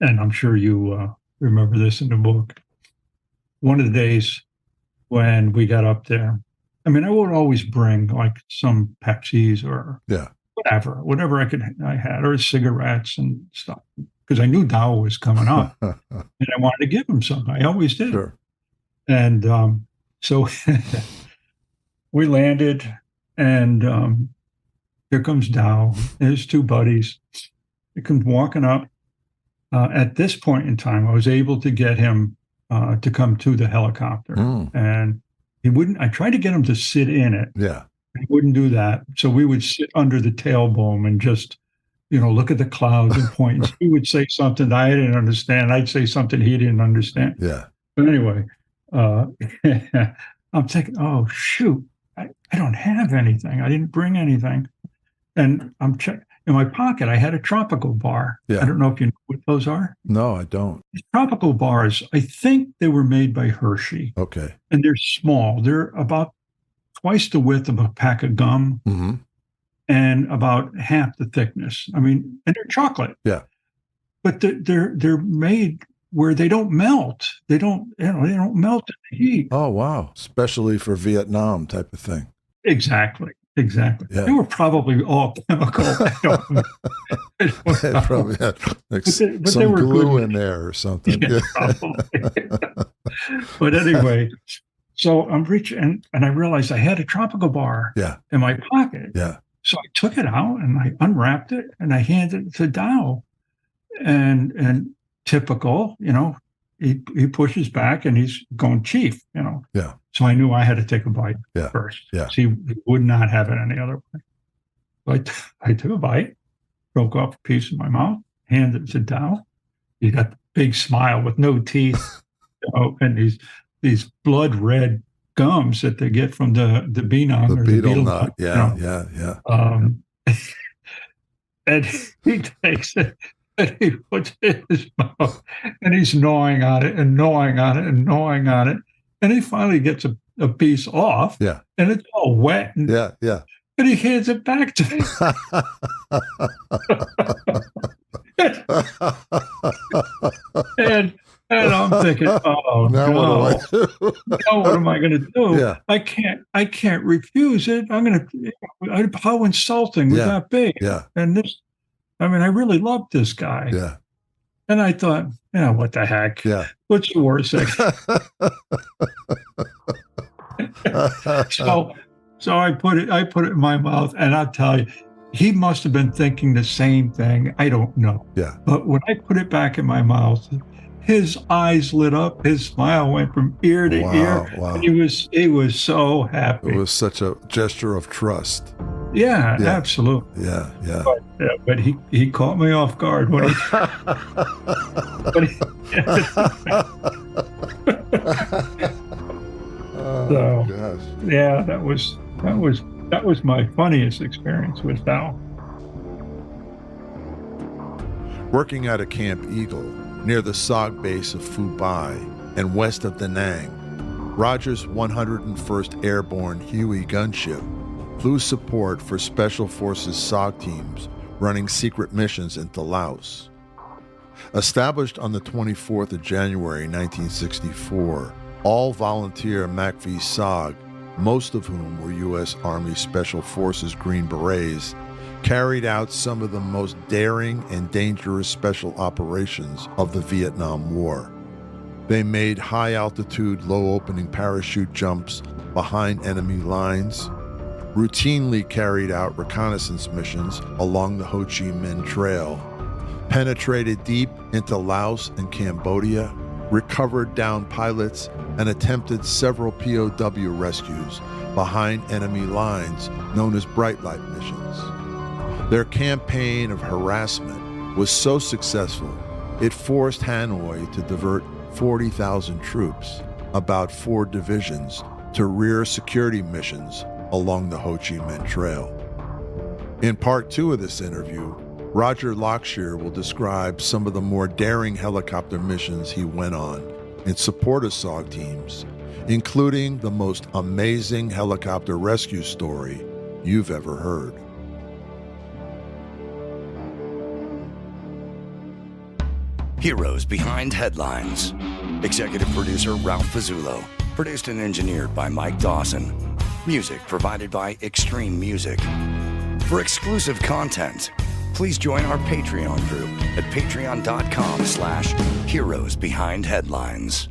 [SPEAKER 1] and I'm sure you remember this in the book. One of the days when we got up there, I mean, I would always bring like some Pepsis or
[SPEAKER 2] Yeah.
[SPEAKER 1] whatever I had, or cigarettes and stuff, because I knew Dow was coming up, and I wanted to give him some. I always did.
[SPEAKER 2] Sure.
[SPEAKER 1] And so we landed, and here comes Dow and his 2 buddies. He comes walking up. At this point in time, I was able to get him to come to the helicopter, and he wouldn't. I tried to get him to sit in it.
[SPEAKER 2] Yeah.
[SPEAKER 1] He wouldn't do that. So we would sit under the tailbone and just, look at the clouds and point. And he would say something that I didn't understand. I'd say something he didn't understand.
[SPEAKER 2] Yeah.
[SPEAKER 1] But anyway, I'm thinking, oh, shoot, I don't have anything. I didn't bring anything. And I'm checking. In my pocket, I had a tropical bar.
[SPEAKER 2] Yeah.
[SPEAKER 1] I don't know if you know what those are.
[SPEAKER 2] No, I don't.
[SPEAKER 1] These tropical bars, I think they were made by Hershey.
[SPEAKER 2] Okay.
[SPEAKER 1] And they're small. They're about twice the width of a pack of gum,
[SPEAKER 2] Mm-hmm.
[SPEAKER 1] and about half the thickness. I mean, and they're chocolate.
[SPEAKER 2] Yeah.
[SPEAKER 1] But they're made where they don't melt. They don't melt in the heat.
[SPEAKER 2] Oh, wow. Especially for Vietnam type of thing.
[SPEAKER 1] Exactly.
[SPEAKER 2] Yeah.
[SPEAKER 1] They were probably all chemical. I don't know.
[SPEAKER 2] It probably had like
[SPEAKER 1] But they
[SPEAKER 2] some
[SPEAKER 1] were
[SPEAKER 2] glue
[SPEAKER 1] good.
[SPEAKER 2] in there or something.
[SPEAKER 1] Yeah, probably. But anyway, so I'm reaching, and I realized I had a tropical bar
[SPEAKER 2] Yeah.
[SPEAKER 1] in my pocket.
[SPEAKER 2] Yeah.
[SPEAKER 1] So I took it out and I unwrapped it and I handed it to Dow. And typical, he pushes back and he's going, "Chief,"
[SPEAKER 2] Yeah.
[SPEAKER 1] So I knew I had to take a bite first.
[SPEAKER 2] Yeah.
[SPEAKER 1] So he would not have it any other way. So I took a bite, broke off a piece in my mouth, handed it to Dow. He got a big smile with no teeth, and these blood red gums that they get from the benong
[SPEAKER 2] The
[SPEAKER 1] or
[SPEAKER 2] beetle
[SPEAKER 1] the
[SPEAKER 2] nut. Yeah. Yeah.
[SPEAKER 1] And he takes it and he puts it in his mouth and he's gnawing on it and gnawing on it and gnawing on it. And he finally gets a piece off.
[SPEAKER 2] Yeah.
[SPEAKER 1] And it's all wet. And,
[SPEAKER 2] Yeah. Yeah.
[SPEAKER 1] and he hands it back to me. and I'm thinking, oh,
[SPEAKER 2] Now
[SPEAKER 1] no.
[SPEAKER 2] what do I do?
[SPEAKER 1] Now what am I going to do?
[SPEAKER 2] Yeah.
[SPEAKER 1] I can't refuse it. I'm going to, how insulting would that be?
[SPEAKER 2] Yeah.
[SPEAKER 1] And I really loved this guy.
[SPEAKER 2] Yeah.
[SPEAKER 1] And I thought, what the heck?
[SPEAKER 2] Yeah.
[SPEAKER 1] What's the worst thing? So I put it in my mouth, and I'll tell you, he must have been thinking the same thing. I don't know.
[SPEAKER 2] Yeah.
[SPEAKER 1] But when I put it back in my mouth, his eyes lit up. His smile went from ear to ear.
[SPEAKER 2] Wow.
[SPEAKER 1] And he was so happy.
[SPEAKER 2] It was such a gesture of trust.
[SPEAKER 1] Yeah, absolutely.
[SPEAKER 2] Yeah.
[SPEAKER 1] But he caught me off guard when he.
[SPEAKER 2] Oh, gosh.
[SPEAKER 1] Yeah, that was my funniest experience with Val.
[SPEAKER 2] Working at a Camp Eagle near the SOG base of Phu Bai and west of Da Nang, Roger's 101st Airborne Huey gunship flew support for Special Forces SOG teams running secret missions into Laos. Established on the 24th of January 1964, all volunteer MACV-SOG, most of whom were U.S. Army Special Forces Green Berets, carried out some of the most daring and dangerous special operations of the Vietnam War. They made high-altitude, low-opening parachute jumps behind enemy lines, routinely carried out reconnaissance missions along the Ho Chi Minh Trail, penetrated deep into Laos and Cambodia, recovered downed pilots, and attempted several POW rescues behind enemy lines known as bright light missions. Their campaign of harassment was so successful, it forced Hanoi to divert 40,000 troops, about 4 divisions, to rear security missions along the Ho Chi Minh Trail. In part 2 of this interview, Roger Lockshier will describe some of the more daring helicopter missions he went on in support of SOG teams, including the most amazing helicopter rescue story you've ever heard.
[SPEAKER 3] Heroes Behind Headlines. Executive producer Ralph Pizzullo. Produced and engineered by Mike Dawson. Music provided by Extreme Music. For exclusive content, please join our Patreon group at patreon.com/heroesbehindheadlines.